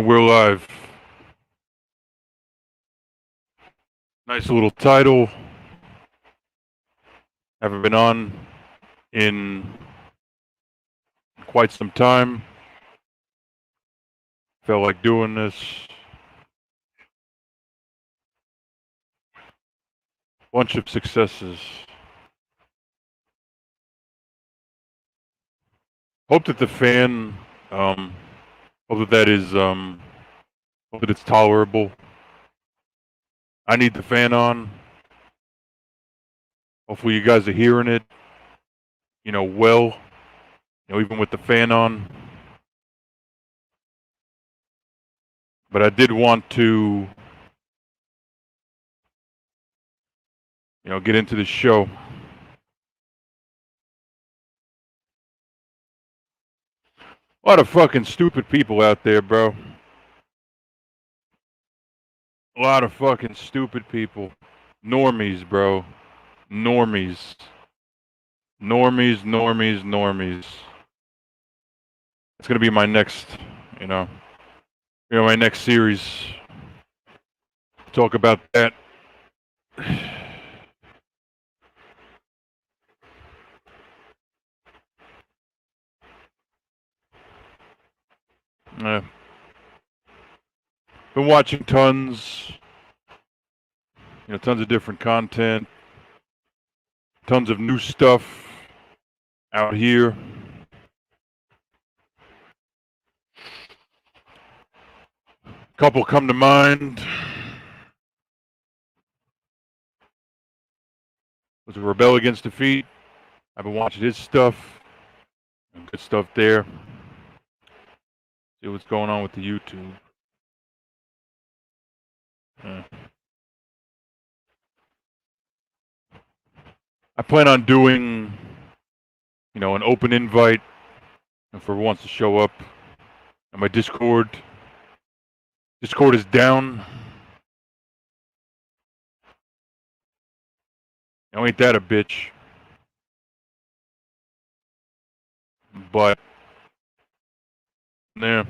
And we're live. Nice little title. Haven't been on in quite some time. Felt like doing this. Bunch of successes. Hope that the fan, hope that hope that it's tolerable. I need the fan on. Hopefully you guys are hearing it, well, even with the fan on. But I did want to, get into the show. A lot of fucking stupid people out there, bro. A lot of fucking stupid people. Normies, bro. Normies. Normies. It's gonna be my next, my next series. Talk about that. Been watching tons of different content, tons of new stuff out here. Couple come to mind. Was a Rebel Against Defeat. I've been watching his stuff. Good stuff there. See what's going on with the YouTube. I plan on doing, an open invite if whoever wants to show up on my Discord. Discord is down. Now ain't that a bitch? But yeah,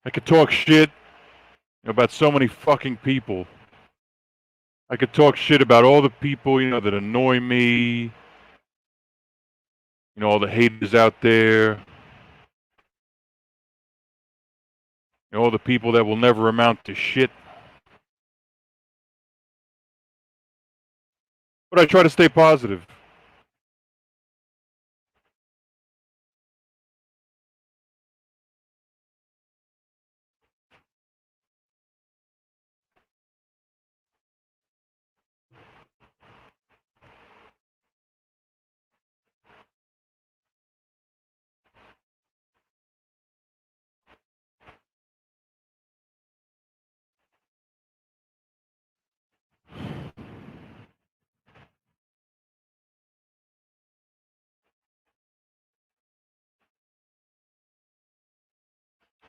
I could talk shit about so many fucking people. I could talk shit about all the people, that annoy me. All the haters out there. All the people that will never amount to shit. But I try to stay positive.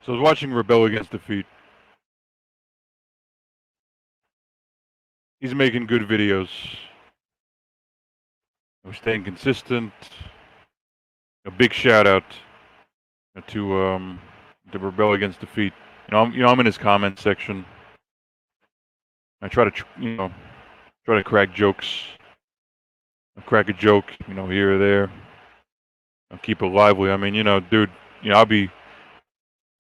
So I was watching Rebel Against Defeat. He's making good videos. We're staying consistent. A big shout out to Rebel Against Defeat. I'm in his comment section. I try to crack jokes. I crack a joke, here or there. I'll keep it lively. I mean, dude,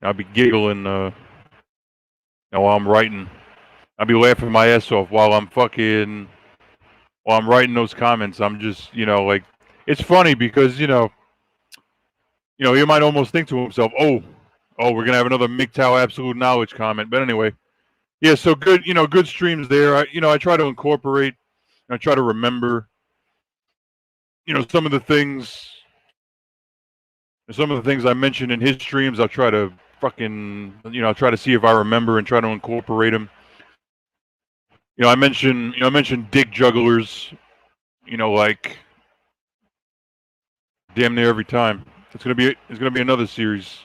I'll be giggling, while I'm writing. I'll be laughing my ass off while I'm writing those comments. I'm just, it's funny because, he might almost think to himself, oh, we're gonna have another MGTOW Absolute Knowledge comment. But anyway, yeah. So good, good streams there. I try to incorporate. I try to remember, some of the things I mentioned in his streams. I'll try to I'll try to see if I remember and try to incorporate them. I mentioned dick jugglers, like damn near every time. It's gonna be another series.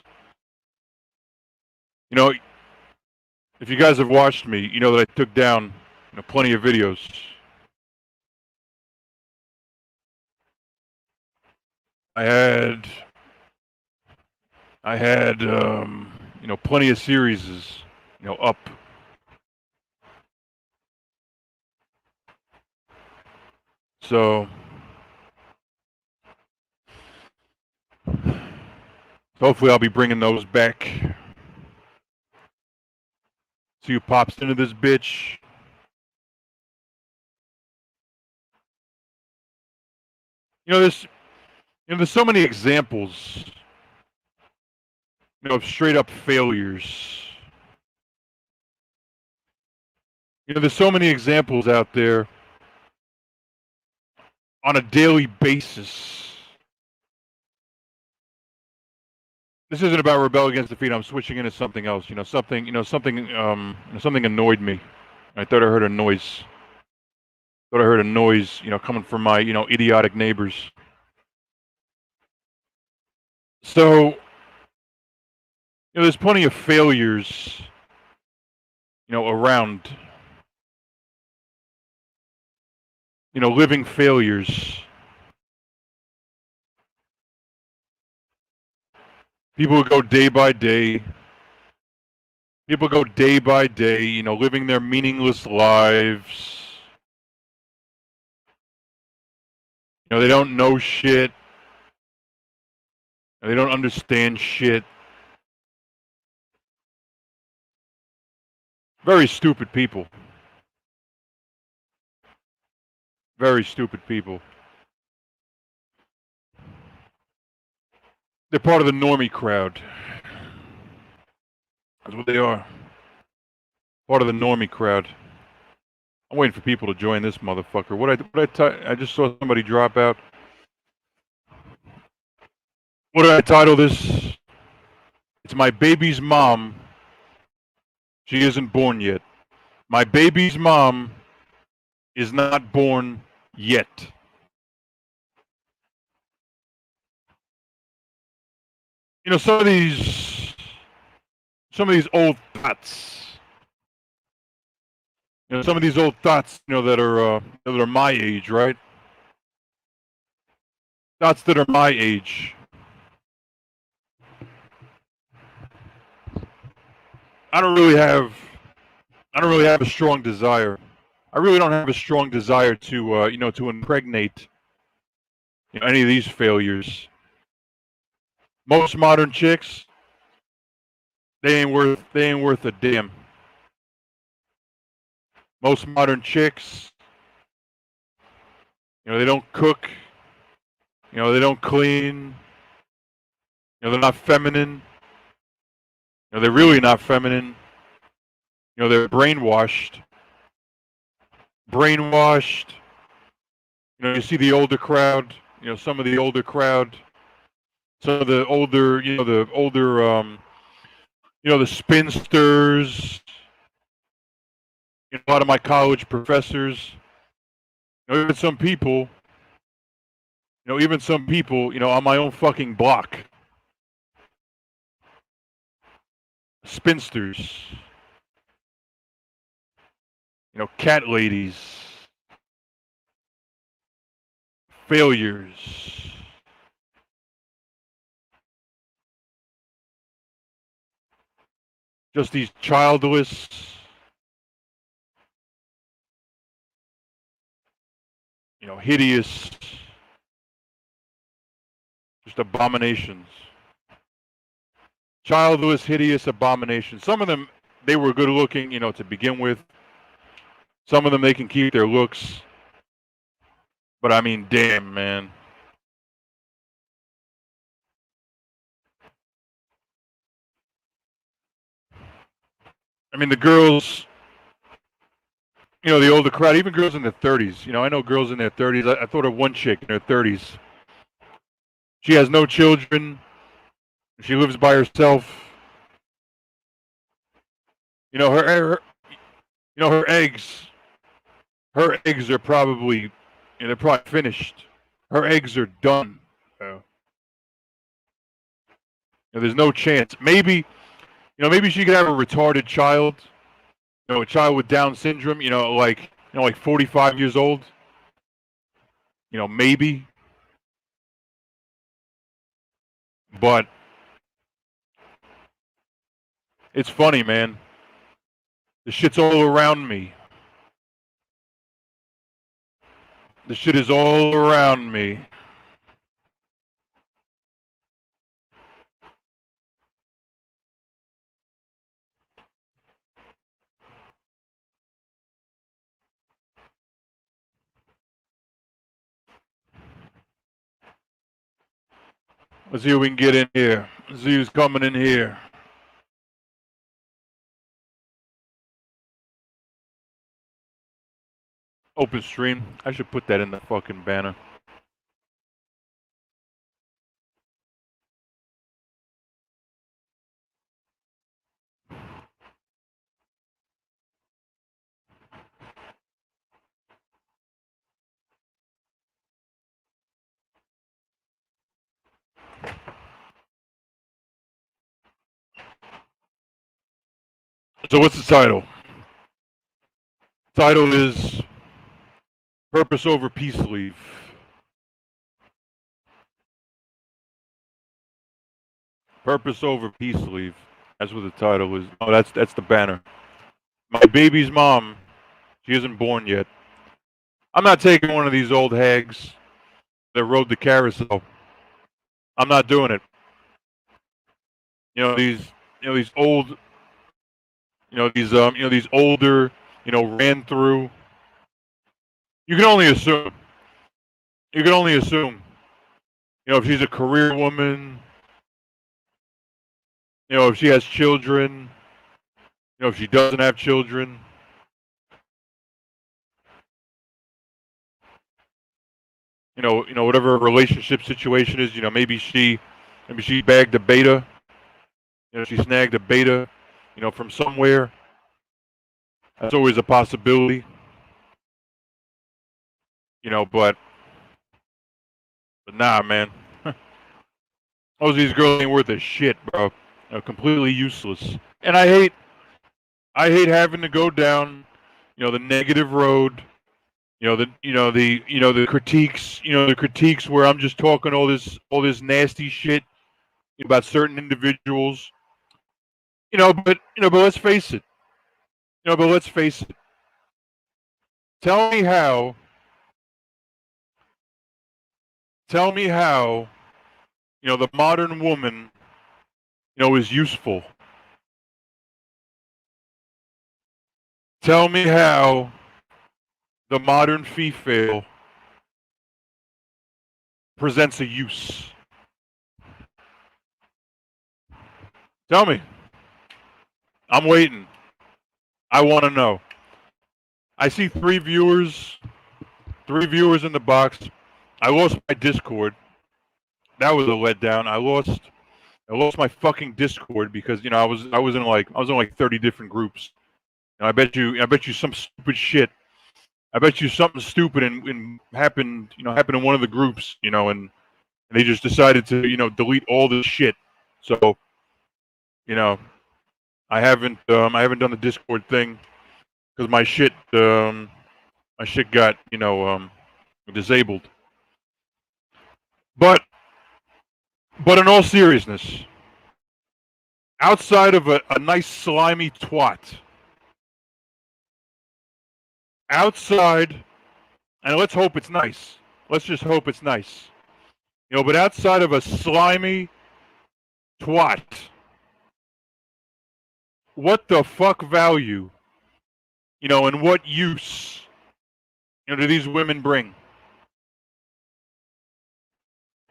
If you guys have watched me, you know that I took down plenty of videos. I had plenty of series is, up. So hopefully I'll be bringing those back. See who pops into this bitch. There's so many examples, of straight up failures. There's so many examples out there on a daily basis. This isn't about rebel against defeat. I'm switching into something else. Something annoyed me. I thought I heard a noise. Coming from my, idiotic neighbors. So, there's plenty of failures, around. Living failures. People who go day by day. People go day by day, living their meaningless lives. They don't know shit. They don't understand shit. Very stupid people. Very stupid people. They're part of the normie crowd. That's what they are. Part of the normie crowd. I'm waiting for people to join this motherfucker. I just saw somebody drop out. What did I title this? It's my baby's mom. She isn't born yet. My baby's mom is not born yet. Some of these old thoughts. Some of these old thoughts, that are my age, right? Thoughts that are my age. I don't really have a strong desire. I really don't have a strong desire to, to impregnate, any of these failures. Most modern chicks, they ain't worth a damn. Most modern chicks, they don't cook, they don't clean, they're not feminine, they're really not feminine, they're brainwashed. You see the older crowd, some of the older crowd, some of the older, the spinsters, a lot of my college professors, even some people, on my own fucking block. Spinsters. Cat ladies. Failures. Just these childless, hideous, just abominations. Childless, hideous abominations. Some of them, they were good looking, to begin with. Some of them, they can keep their looks. But I mean, damn, man. I mean, the girls, the older crowd, even girls in their 30s. I know girls in their 30s. I thought of one chick in her 30s. She has no children. She lives by herself. Her eggs. Her eggs are probably, they're probably finished. Her eggs are done. There's no chance. Maybe she could have a retarded child. A child with Down syndrome. Like 45 years old. Maybe. But It's funny, man. The shit's all around me. The shit is all around me. Let's see who we can get in here. Let's see who's coming in here. Open stream. I should put that in the fucking banner. So what's the title? Title is Purpose Over Peace Leave. Purpose Over Peace Leave. That's what the title is. Oh, that's the banner. My baby's mom, she isn't born yet. I'm not taking one of these old hags that rode the carousel. I'm not doing it. These old, these older, ran through. You can only assume. You can only assume. If she's a career woman, if she has children, if she doesn't have children. Whatever her relationship situation is, maybe she bagged a beta. She snagged a beta, from somewhere. That's always a possibility. But nah, man. Most of these girls ain't worth a shit, bro. Completely useless. And I hate having to go down, the negative road. The critiques where I'm just talking all this nasty shit about certain individuals. But let's face it. But let's face it. Tell me how, the modern woman, is useful. Tell me how the modern female presents a use. Tell me. I'm waiting. I want to know. I see 3 viewers in the box. I lost my Discord. That was a letdown. I lost my fucking Discord because I was in like 30 different groups. And I bet you some stupid shit. I bet you something stupid and happened in one of the groups, and they just decided to delete all this shit. So, I haven't done the Discord thing because my shit got disabled. But in all seriousness, outside of a nice slimy twat, outside, and let's hope it's nice. Let's just hope it's nice. But outside of a slimy twat, what the fuck value, and what use, do these women bring?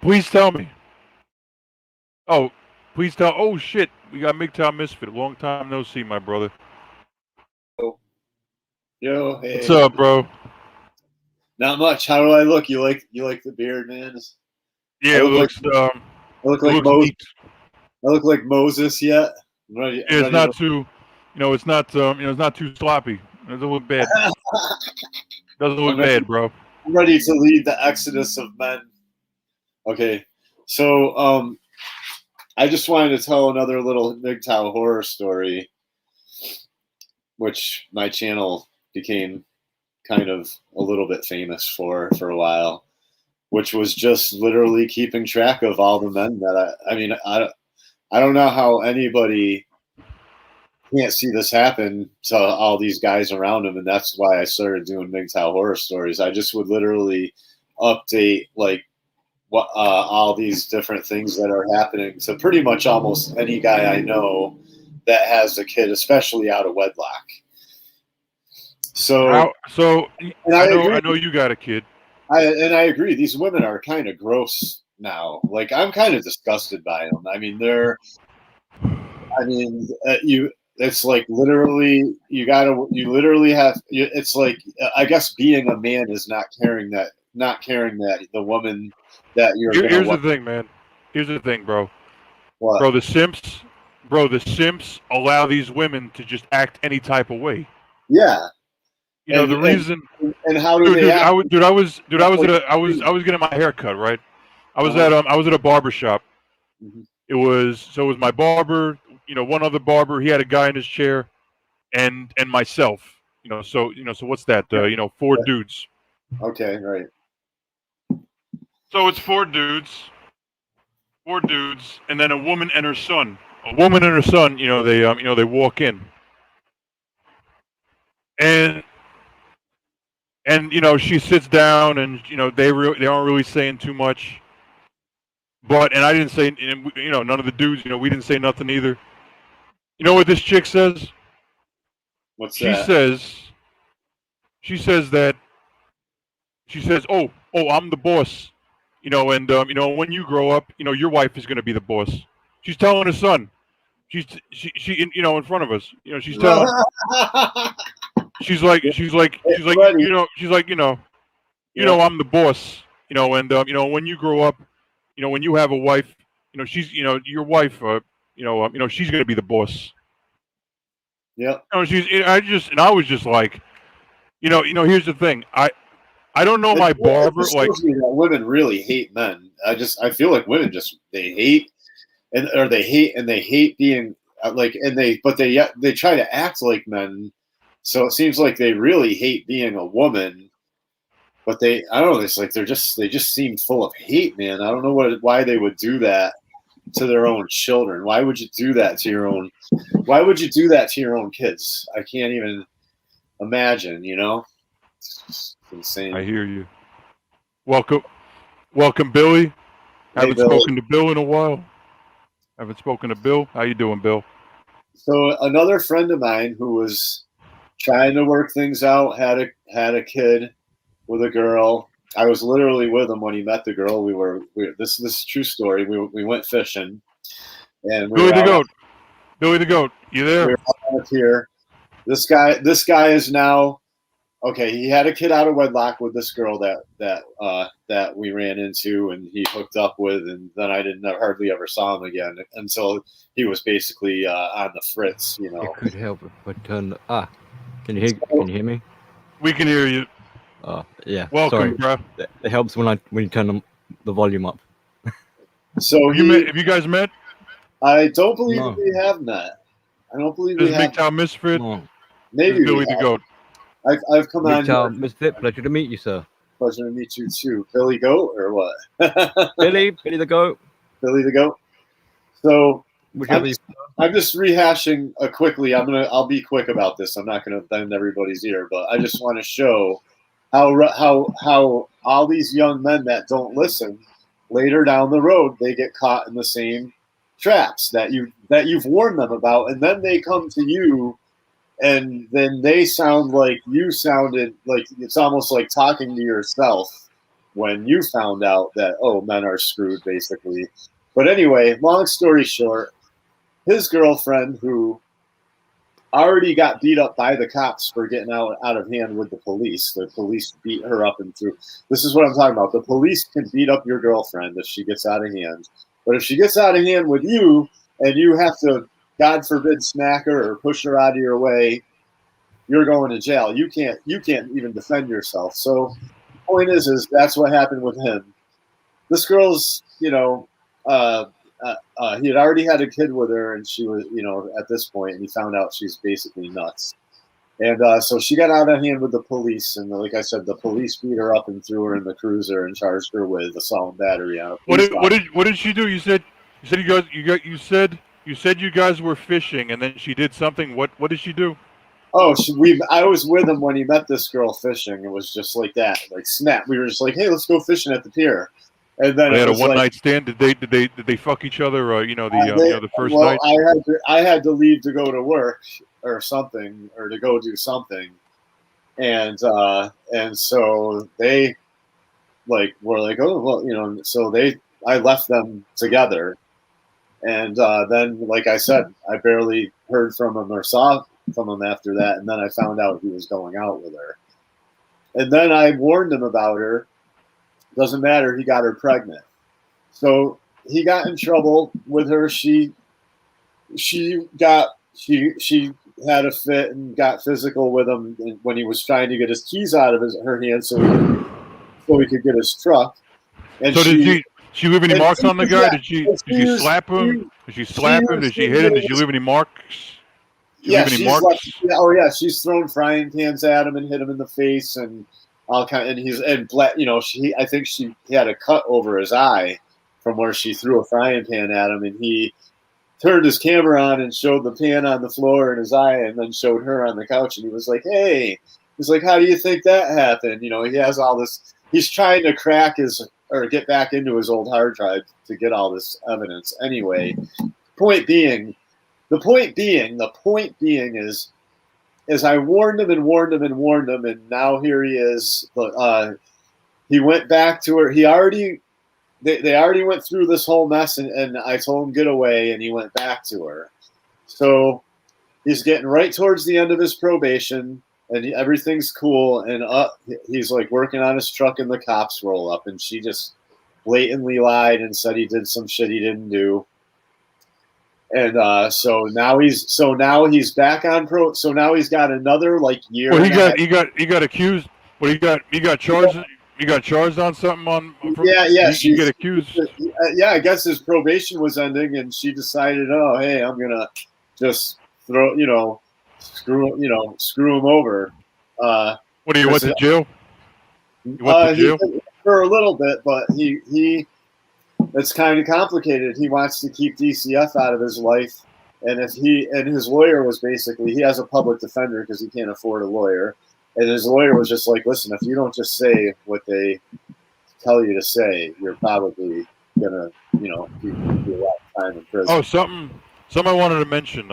Please tell me. Oh, please tell. Oh shit, we got MGTOW Misfit. Long time no see, my brother. Yo, hey. What's up, bro? Not much. How do I look? You like the beard, man? Yeah, it looks. I look like Moses. I look like Moses yet. It's not too. It's not too sloppy. It doesn't look bad. Doesn't look bad, bro. I'm ready to lead the exodus of men. Okay, so I just wanted to tell another little MGTOW horror story, which my channel became kind of a little bit famous for a while, which was just literally keeping track of all the men that I don't know how anybody can't see this happen to all these guys around him, and that's why I started doing MGTOW horror stories. I just would literally update like what all these different things that are happening to pretty much almost any guy I know that has a kid, especially out of wedlock. So, and I agree. know you got a kid. I agree. These women are kind of gross now. Like I'm kind of disgusted by them. I mean, it's like literally you literally have. It's like I guess being a man is not caring that the woman that you're. Here's the thing, man. Here's the thing, bro. What? Bro, the simps allow these women to just act any type of way. Yeah. You know the reason. And how do they? I was getting my hair cut, right? I was at a barber shop. Mm-hmm. It was my barber. You know, one other barber. He had a guy in his chair, and myself. So what's that? 4 dudes. Okay, right. So it's 4 dudes, and then a woman and her son. A woman and her son. They walk in, and she sits down, and they aren't really saying too much. And I didn't say, none of the dudes, we didn't say nothing either. You know what this chick says? What's she that? She says, oh, I'm the boss. And when you grow up, your wife is going to be the boss. She's telling her son. She in front of us. She's telling. she's like, I'm the boss. When you grow up, when you have a wife, she's, your wife, she's going to be the boss. Yeah. I was just like, here's the thing. I don't know my barber. Like, that women really hate men. I feel like women they hate being like, but they try to act like men. So it seems like they really hate being a woman. But I don't know. It's like they just seem full of hate, man. I don't know why they would do that to their own children. Why would you do that to your own? Why would you do that to your own kids? I can't even imagine. It's insane. I hear you. Welcome, Billy. Haven't spoken to Bill in a while. Haven't spoken to Bill. How you doing, Bill? So another friend of mine who was trying to work things out had a kid with a girl. I was literally with him when he met the girl. This is a true story. We went fishing, and Billy the goat, you there? We were out here. This guy is now okay. He had a kid out of wedlock with this girl that we ran into and he hooked up with, and then I hardly ever saw him again until he was basically on the fritz. It could help if I turn Can you hear me? We can hear you. Yeah. Welcome, sorry. bro. It helps when you turn the volume up. So have you guys met? I don't believe we have met. I don't believe we have. MGTOW Misfit. No. Maybe Billy the Goat. I've come on. MGTOW Misfit. Pleasure to meet you, sir. Pleasure to meet you too, Billy Goat or what? Billy the Goat. Billy the Goat. So whichever. I'm just rehashing quickly. I'll be quick about this. I'm not gonna bend everybody's ear, but I just want to show how all these young men that don't listen later down the road they get caught in the same traps that you've warned them about, and then they come to you, and then they sound like you sounded like it's almost like talking to yourself when you found out that men are screwed basically. But anyway, long story short, his girlfriend who already got beat up by the cops for getting out of hand with the police. The police beat her up and threw. This is what I'm talking about. The police can beat up your girlfriend if she gets out of hand. But if she gets out of hand with you and you have to, God forbid, smack her or push her out of your way, you're going to jail. You can't even defend yourself. So the point is that's what happened with him. This girl's, he had already had a kid with her, and she was, at this point, and he found out she's basically nuts. And so she got out of hand with the police, and like I said, the police beat her up and threw her in the cruiser and charged her with assault and battery on a police What did she do? You said you said you guys were fishing, and then she did something. What did she do? Oh, I was with him when he met this girl fishing. It was just like that, like snap. We were just like, hey, let's go fishing at the pier, and then They it had a was like, one-night stand. Did they fuck each other? The first well, night. I had to leave to go to work or something, or to go do something, and so they like were like, oh well, so I left them together, and then like I said, I barely heard from him or saw from him after that, and then I found out he was going out with her, and then I warned him about her. Doesn't matter, he got her pregnant, so he got in trouble with her. She had a fit and got physical with him when he was trying to get his keys out of her hand so he could get his truck. And So did she leave any marks on the guy? Did she slap him? Did she slap him? Did she hit him? Did she leave any marks? Yeah, she's thrown frying pans at him and hit him in the face and all kind. And I think he had a cut over his eye from where she threw a frying pan at him, and he turned his camera on and showed the pan on the floor in his eye, and then showed her on the couch, and he was like, "Hey," he's like, "How do you think that happened?" He has all this. He's trying to crack or get back into his old hard drive to get all this evidence. Anyway, the point being is I warned him, and now here he is. But he went back to her. They already went through this whole mess, and I told him get away, and he went back to her. So he's getting right towards the end of his probation, and everything's cool, and he's like working on his truck, and the cops roll up, and she just blatantly lied and said he did some shit he didn't do. And so now he's back on pro. So now he's got another year. Well, he got accused. Well, he got charged. He got charged on something He got accused. Yeah, I guess his probation was ending, and she decided, oh, hey, I'm gonna just screw him over. What, he went to jail? He went to jail for a little bit, but he it's kind of complicated. He wants to keep DCF out of his life, and his lawyer was basically, he has a public defender because he can't afford a lawyer, and his lawyer was just like, listen, if you don't just say what they tell you to say, you're probably gonna be a lot of time in prison. Oh, something I wanted to mention.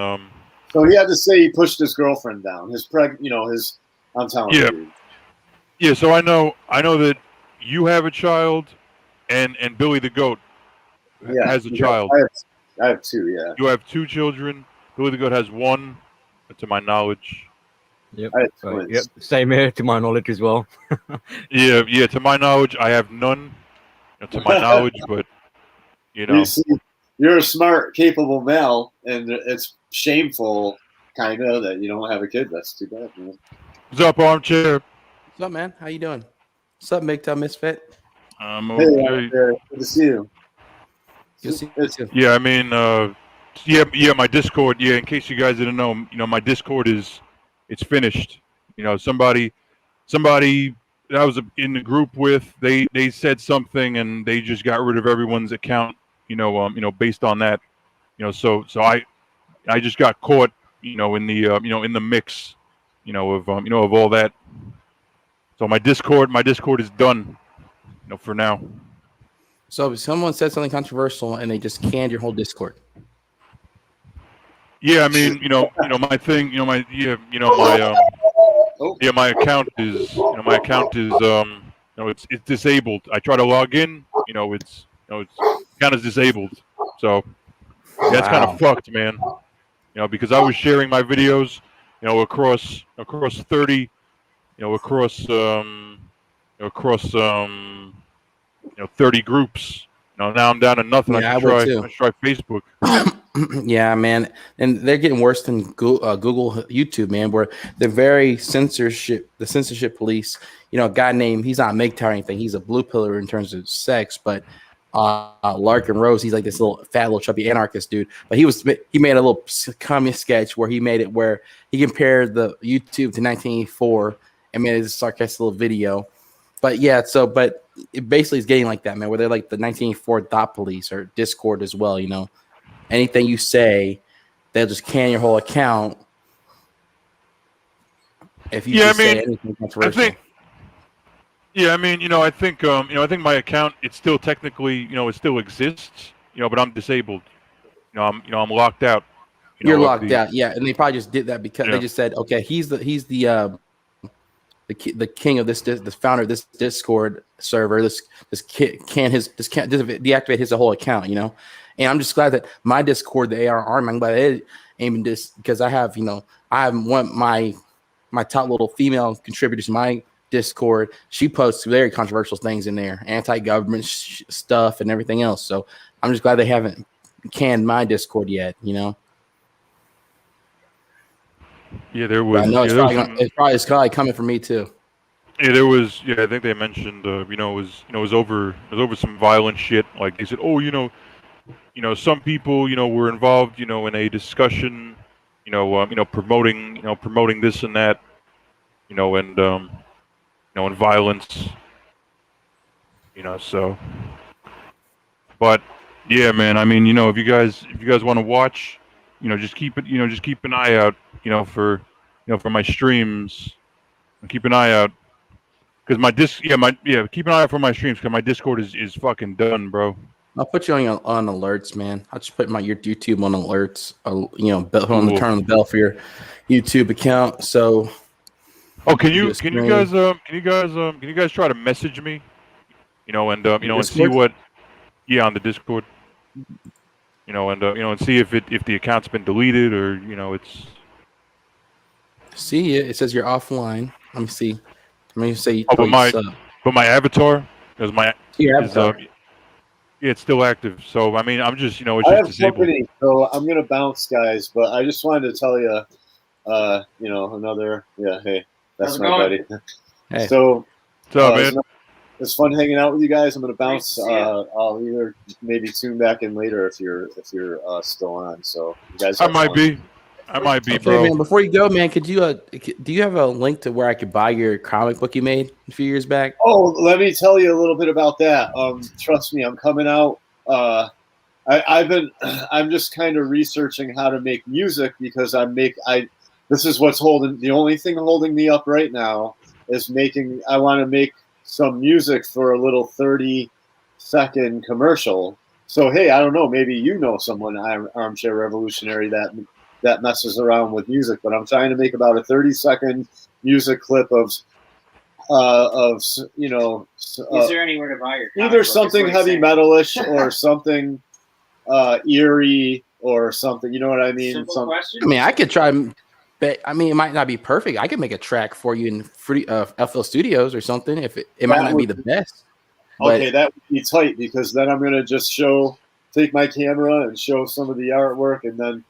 So he had to say he pushed his girlfriend down. I'm telling you. Yeah. So I know that you have a child, and Billy the Goat has a child. I have two. Yeah. You have two children. Billy the Goat has one, to my knowledge. Yep. Yep. Same here, to my knowledge as well. Yeah. To my knowledge, I have none. To my knowledge, but you're a smart, capable male, and it's shameful, kind of, that you don't have a kid. That's too bad, man. What's up, Armchair? What's up, man? How you doing? What's up, Big Time Misfit? I'm okay. Good to see you. Good to see you too. Yeah, I mean, my Discord. Yeah, in case you guys didn't know, my Discord it's finished. Somebody that I was in the group with, they said something, and they just got rid of everyone's account. Based on that. So I just got caught. In the mix. Of all that. So my Discord is done. For now. So if someone said something controversial and they just canned your whole Discord. Yeah, I mean, my thing, my account is, it's disabled. I try to log in, it's kind of disabled. So that's kind of fucked, man. Because I was sharing my videos, across 30, across 30 groups. Now I'm down to nothing. Yeah, I should try Facebook. Yeah, man, and they're getting worse than Google, YouTube, man. Where they're the censorship police. A guy named, he's not MGTOW or anything. He's a blue pillar in terms of sex, but Larkin Rose, he's like this little fat, little chubby anarchist dude. But he made a little communist sketch where he made it where he compared the YouTube to 1984 and made it a sarcastic little video. But yeah, but it basically is getting like that, man. Where they're like the 1984 dot police or Discord as well, anything you say, they'll just can your whole account if you just say anything controversial. I mean, I think my account, it still technically, it still exists, but I'm disabled. I'm locked out. You're locked out, yeah, and they probably just did that because they just said, okay, he's the king of this, the founder of this Discord server. This can't deactivate his whole account, And I'm just glad that my Discord, the AR arm, I'm glad it aiming this because I have one my top little female contributors to my Discord. She posts very controversial things in there, anti-government stuff and everything else. So I'm just glad they haven't canned my Discord yet, Yeah, there was. I know it's probably coming from me too. Yeah, there was. Yeah, I think they mentioned. It was over some violent shit. Like they said, some people, were involved, in a discussion, promoting this and that, and violence, So, but yeah, man. I mean, if you guys want to watch, just keep an eye out, for my streams. Keep an eye out. Because keep an eye out for my streams. Because my Discord is fucking done, bro. I'll put you on alerts, man. I'll just put your YouTube on alerts. Turn on the bell for your YouTube account. So, can you guys try to message me? And see what, on the Discord. And see if the account's been deleted or it's. See it says you're offline. Let me see. Let me say. But my avatar is it's still active. So I mean, I'm just it's I just have disabled. company, so I'm gonna bounce, guys. But I just wanted to tell you, hey, that's my buddy. Hey. So, man? it's fun hanging out with you guys. I'm gonna bounce. I'll either maybe tune back in later if you're still on. So you guys. I might be, bro. Man, before you go, man, could you do you have a link to where I could buy your comic book you made a few years back? Oh, let me tell you a little bit about that. Trust me, I'm coming out. I'm just kind of researching how to make music because this is what's the only thing holding me up right now is I want to make some music for a little 30-second commercial. So, hey, I don't know, maybe someone, Armchair Revolutionary, that messes around with music, but I'm trying to make about a 30-second music clip of is there anywhere to buy your either something heavy metalish or something eerie or something, you know what I mean? Simple question. I mean, I could try, but I mean, it might not be perfect. I could make a track for you in free FL Studios or something. If it might not be the best. Okay, that would be tight because then I'm gonna just take my camera and show some of the artwork and then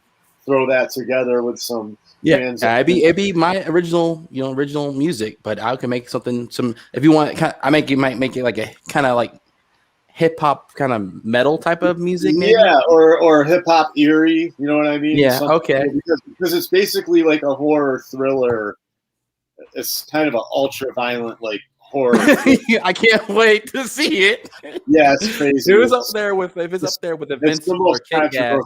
throw that together with some. It'd be my original music, but I can make something. If you want, might make it like a kind of like hip hop kind of metal type of music, maybe? Yeah, or hip hop eerie. You know what I mean? Yeah. Okay. Because it's basically like a horror thriller. It's kind of an ultra violent like horror. I can't wait to see it. Yeah, it's crazy. If it's up there with a Vincent or Kid Gas.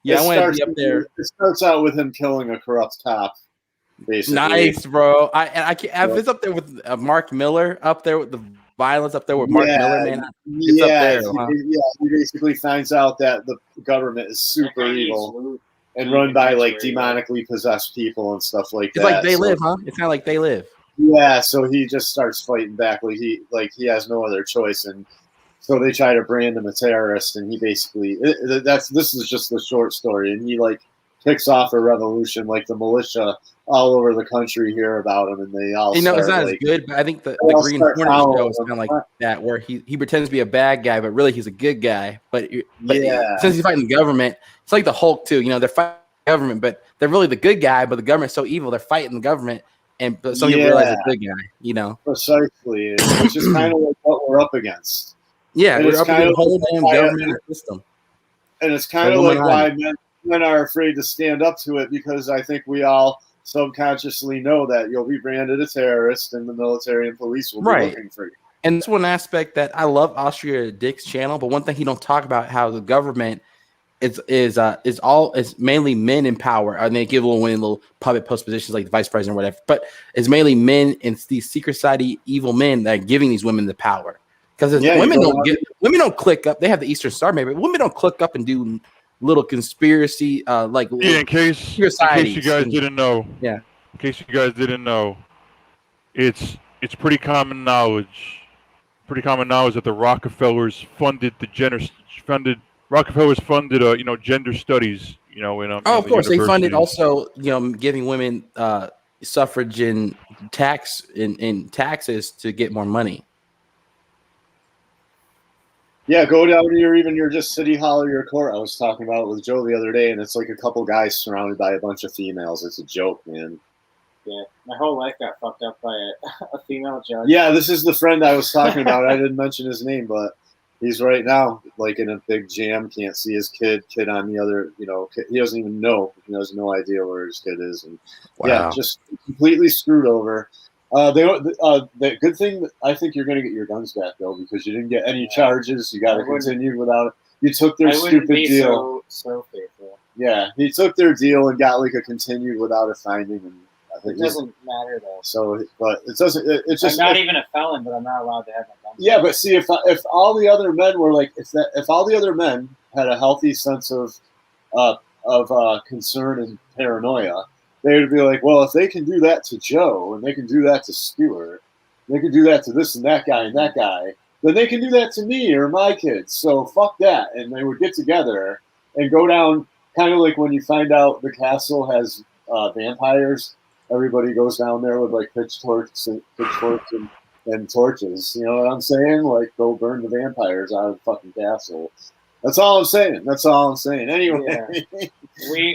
Yeah, I want to be up there. It starts out with him killing a corrupt cop. Basically. Nice, bro. If it's up there with Mark Miller, up there with the violence, up there with Mark Miller, man. It's up there. He basically finds out that the government is super evil and run by like demonically possessed people and stuff like that. It's like They Live, huh? It's kind of like They Live. Yeah, so he just starts fighting back. He has no other choice, and so they try to brand him a terrorist. And he basically this is just the short story, and he like kicks off a revolution. Like the militia all over the country hear about him, and they all it's not as good. But I think the Green Hornet show is kind of like that, where he pretends to be a bad guy, but really he's a good guy. But since he's fighting the government, it's like the Hulk too. They're fighting the government, but they're really the good guy. But the government's so evil, they're fighting the government. And some people realize it's a good guy, Precisely. It's just kind of like what we're up against. Yeah, we're up against the whole damn government system. And it's kind of like why men are afraid to stand up to it, because I think we all subconsciously know that you'll be branded a terrorist and the military and police will be looking for you. And that's one aspect that I love Austria Dick's channel, but one thing he don't talk about how the government it's mainly men in power, and they give little puppet post positions like the vice president or whatever. But it's mainly men and these secret society evil men that are giving these women the power. Because women don't click up. They have the Eastern Star, maybe. But women don't click up and do little conspiracy in case you guys didn't know. Yeah. In case you guys didn't know, it's pretty common knowledge. Pretty common knowledge that the Rockefellers funded gender studies. Of course, they funded also giving women suffrage and taxes to get more money. Yeah, go down to your just city hall or your court. I was talking about it with Joe the other day, and it's like a couple guys surrounded by a bunch of females. It's a joke, man. Yeah, my whole life got fucked up by a female judge. Yeah, this is the friend I was talking about. I didn't mention his name, but he's right now like in a big jam. Can't see his kid on the other. He doesn't even know. He has no idea where his kid is, and yeah, just completely screwed over. The good thing, I think you're going to get your guns back though, because you didn't get any charges. You got to continue without it. You took their stupid deal. So faithful. Yeah, he took their deal and got like a continued without a finding, and it doesn't matter though. So, but it doesn't. It's just. I'm not even a felon, but I'm not allowed to have my guns. Yeah, but see, if all the other men were like, if all the other men had a healthy sense of concern and paranoia, they would be like, well, if they can do that to Joe and they can do that to Stuart, they can do that to this and that guy, then they can do that to me or my kids. So fuck that. And they would get together and go down, kind of like when you find out the castle has vampires. Everybody goes down there with like pitchforks and torches. You know what I'm saying? Like, go burn the vampires out of the fucking castle. That's all I'm saying. Anyway,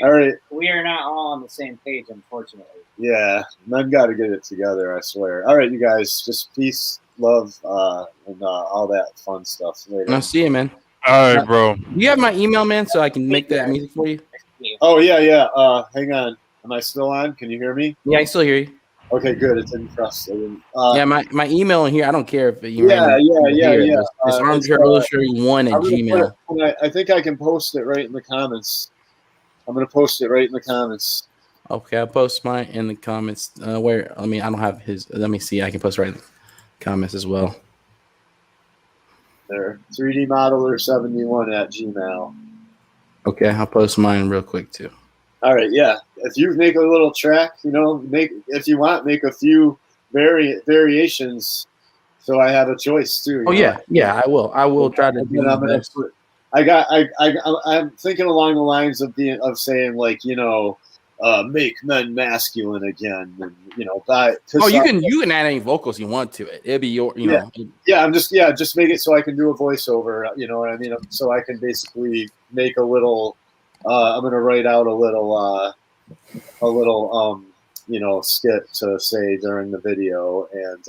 all right. We are not all on the same page, unfortunately. Yeah, men got to get it together, I swear. All right, you guys, just peace, love, and all that fun stuff later. I'll see you, man. All right, bro. You have my email, man, so I can make that music for you. Oh yeah. Hang on. Am I still on? Can you hear me? Yeah, I still hear you. Okay, good. It's in trust. Yeah, my email in here. I don't care if you. Yeah. It's armchair1 at Gmail. I think I can post it right in the comments. I'm gonna post it right in the comments. Okay, I'll post mine in the comments. I don't have his. Let me see. I can post right in the comments as well. There, 3D Modeler 71 at Gmail. Okay, I'll post mine real quick too. All right, yeah. If you make a little track, if you want, make a few variations, so I have a choice too. Yeah, I will. I will try to do my best. I'm thinking along the lines of saying like, make men masculine again, and you can add any vocals you want to it. It'll be your, know. Yeah, just make it so I can do a voiceover. You know what I mean? So I can basically make a little. I'm gonna write out a little skit to say during the video, and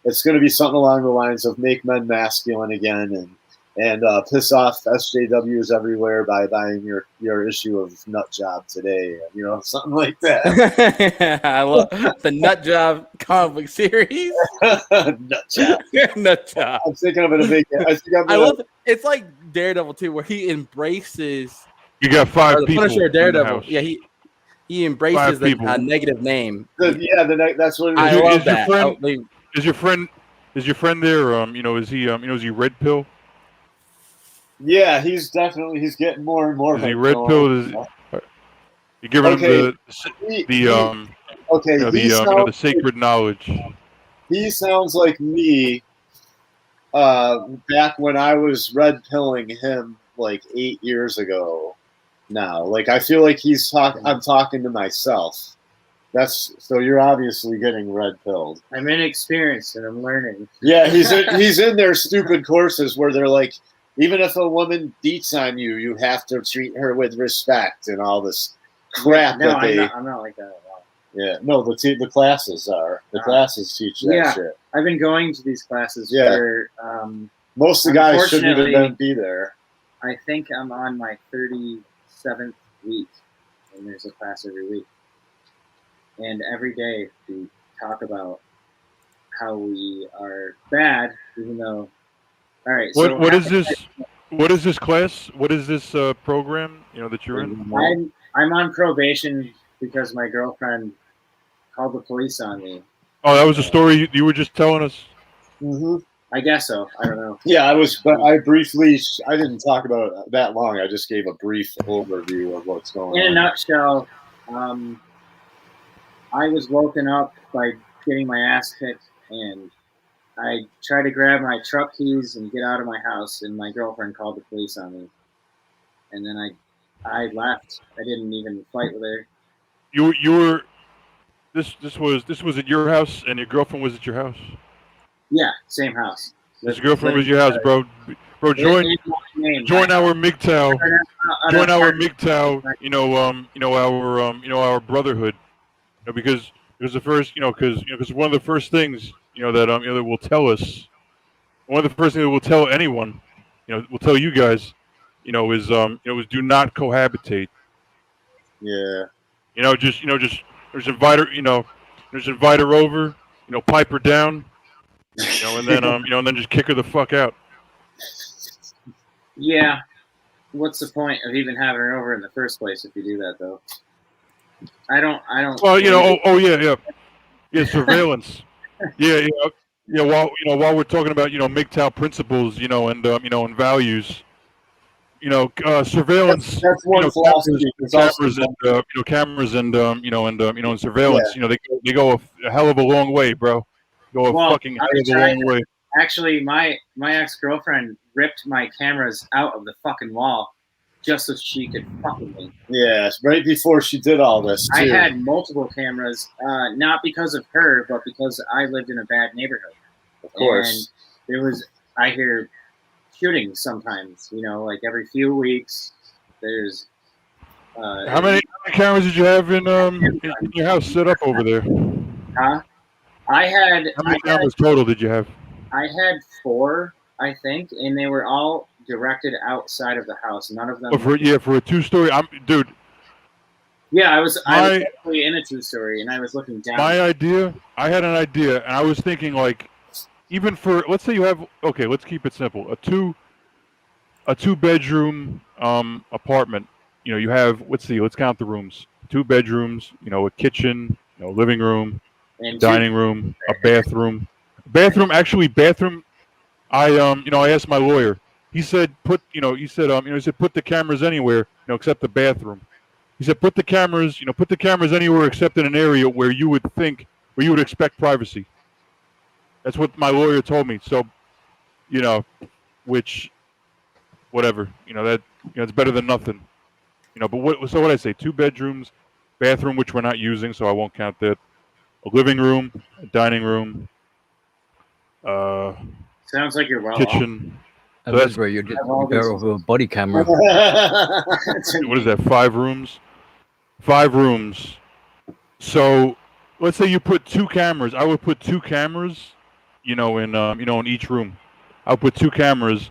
it's gonna be something along the lines of make men masculine again, and piss off SJWs everywhere by buying your issue of Nut Job today, something like that. I love the Nut Job comic book series. Nut Job. Nut Job. I'm thinking I'm gonna make it. I love it. It's like Daredevil too, where he embraces. You got 5 people. Punisher, Daredevil. Yeah, he embraces the negative name. That's what it is. I love that. Is your friend there? Is he Red Pill? Yeah, he's getting more and more. Is he Red Pill? You give him the sacred knowledge. He sounds like me. Back when I was red pilling him like 8 years ago. Now, like I feel like I'm talking to myself. So you're obviously getting red pilled. I'm inexperienced and I'm learning. Yeah, he's in their stupid courses where they're like, even if a woman beats on you, you have to treat her with respect and all this crap. No, I'm not like that at all. Yeah, no, the classes are. The classes teach that shit. I've been going to these classes for. Most of the guys shouldn't even be there. I think I'm on my 37th week, and there's a class every week. And every day we talk about how we are bad, even though. All right. What is this? what is this class? What is this program? That you're in. I'm on probation because my girlfriend called the police on me. Oh, that was a story you were just telling us. Mm-hmm. I guess so. I don't know. Yeah, I didn't talk about it that long. I just gave a brief overview of what's going on. In a nutshell, I was woken up by getting my ass kicked, and I tried to grab my truck keys and get out of my house, and my girlfriend called the police on me. And then I left. I didn't even fight with her. You were. This was at your house, and your girlfriend was at your house. Yeah, same house. His girlfriend was your house, bro. Bro, join our MGTOW. Join our MGTOW. Our brotherhood. Because the first, because one of the first things, that will tell us, one of the first things that will tell anyone, will tell you guys, is do not cohabitate. Yeah. Just invite her, just invite her over, pipe her down, and then and then just kick her the fuck out. Yeah. What's the point of even having her over in the first place if you do that, though? I don't. Well, yeah, surveillance. yeah. While we're talking about MGTOW principles, and values, surveillance. That's one philosophy. Cameras and surveillance. Yeah. They go a hell of a long way, bro. Go a fucking hell of a long way. Actually, my ex-girlfriend ripped my cameras out of the fucking wall just so she could fuck with me. Yeah, right before she did all this, too. I had multiple cameras, not because of her, but because I lived in a bad neighborhood. Of course. And I hear shootings sometimes, like every few weeks. There's. How many cameras did you have in your house set up over there? Huh? How many cameras total did you have? I had 4, I think, and they were all directed outside of the house. None of them. For a 2-story, dude. Yeah, I was actually in a 2-story, and I was looking down. I had an idea, and I was thinking, like, even for, let's say you have, okay, let's keep it simple, a 2-bedroom apartment. You have, let's count the rooms. 2 bedrooms, a kitchen, living room, and dining room, a bathroom. Bathroom. I asked my lawyer. He said put the cameras anywhere, except the bathroom. He said put the cameras anywhere except in an area where you would expect privacy. That's what my lawyer told me. So, which, whatever, that it's better than nothing. But what I say? 2 bedrooms, bathroom which we're not using, so I won't count that. A living room, a dining room. Sounds like you're well kitchen. So that's where you're just barrel with a body camera. What is that? 5 rooms. 5 rooms. So let's say you put 2 cameras. I would put 2 cameras, in each room. I'll put 2 cameras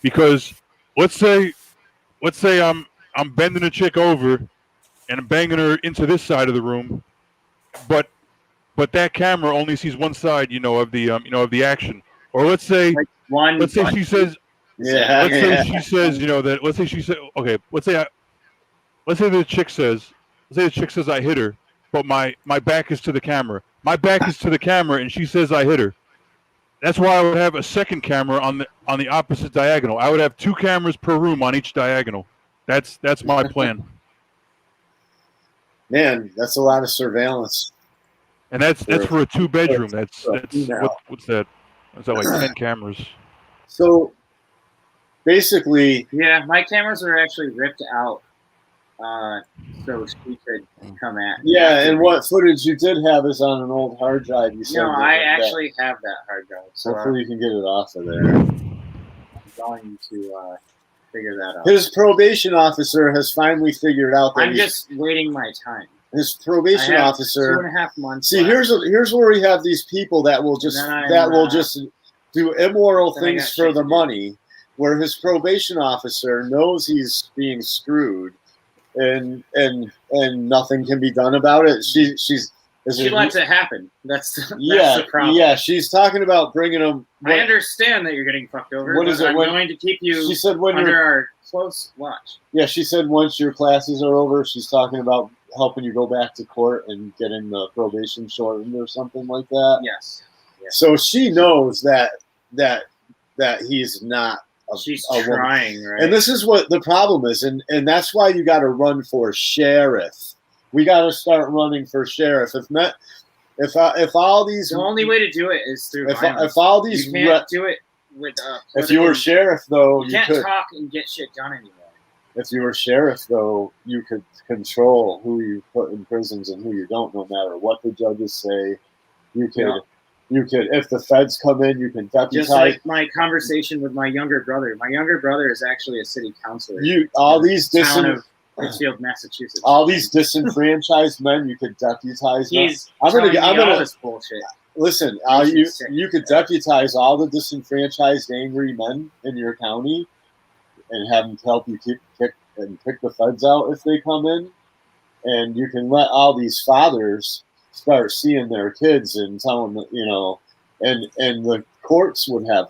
because let's say I'm bending a chick over and I'm banging her into this side of the room, but that camera only sees one side, of the action. Or let's say she says, she says, that. Let's say the chick says I hit her, but my back is to the camera. My back is to the camera, and she says I hit her. That's why I would have a second camera on the opposite diagonal. I would have 2 cameras per room on each diagonal. That's my plan. Man, that's a lot of surveillance. And that's for a 2-bedroom. That's what's that? Is that like 10 cameras? So basically, yeah, my cameras were actually ripped out, so she could come at me. Yeah, and what footage you did have is on an old hard drive. You said no, I actually have that hard drive. So hopefully you can get it off of there. I'm going to figure that out. His probation officer has finally figured out that I'm just waiting my time. His probation officer. 2.5 months. See, here's where we have these people that will just do immoral things for the money, where his probation officer knows he's being screwed, and nothing can be done about it. She lets it happen. That's yeah, the problem. yeah. She's talking about bringing them. I understand that you're getting fucked over. What is it? I'm going to keep you. She said when under our close watch. Yeah, she said once your classes are over, she's talking about helping you go back to court and getting the probation shortened or something like that. Yes. So she knows that he's not. She's a trying, woman. right? And this is what the problem is, and that's why you got to run for sheriff. We got to start running for sheriff. If all these, the only way to do it is through violence. If all these, you can't do it with. If you were sheriff, though, you can't talk and get shit done anymore. If you were sheriff, though, you could control who you put in prisons and who you don't, no matter what the judges say. You could. Yeah. You could, if the feds come in, you can deputize. Just like my conversation with my younger brother. My younger brother is actually a city councilor. Town of Pittsfield, Massachusetts. All these disenfranchised men, you could deputize. I'm gonna this bullshit. Listen, you could deputize all the disenfranchised, angry men in your county, and have them help you kick the feds out if they come in, and you can let all these fathers start seeing their kids and telling them, and the courts would have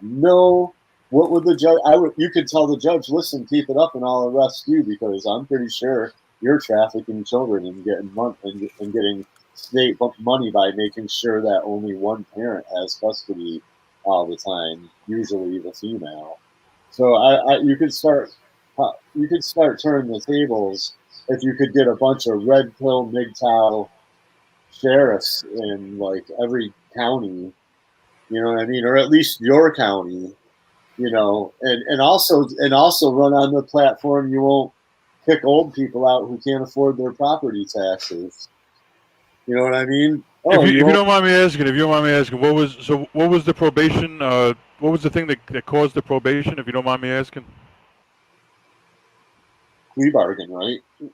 what would the judge, you could tell the judge, listen, keep it up and I'll arrest you because I'm pretty sure you're trafficking children and getting money and getting state money by making sure that only one parent has custody all the time, usually the female. So you could start turning the tables if you could get a bunch of red pill MGTOW sheriffs in like every county, you know what I mean, or at least your county, and also run on the platform. You won't kick old people out who can't afford their property taxes. You know what I mean? If you don't mind me asking, what was the probation? What was the thing that caused the probation? If you don't mind me asking, plea bargain, right? Do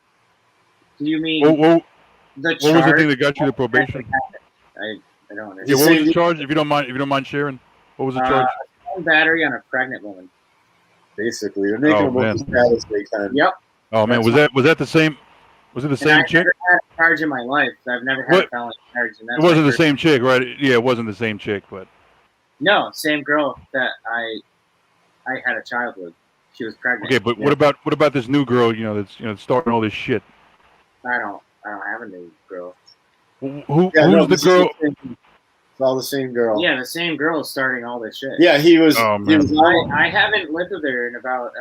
you mean? What was the thing that got you the probation? I don't understand. Yeah, what was the charge? If you don't mind sharing, what was the charge? Battery on a pregnant woman. Basically, they're making them look as bad as they can. Yep. Oh man, was that the same? Was it the same chick? I've never had a charge in my life. I've never had a felony charge. And it wasn't the same chick, right? Yeah, it wasn't the same chick, but no, same girl that I had a child with. She was pregnant. Okay, but what about this new girl? That's starting all this shit. I don't have a new girl. Who's the girl? It's all the same girl. Yeah, the same girl is starting all this shit. Yeah, he was. I haven't lived with her in about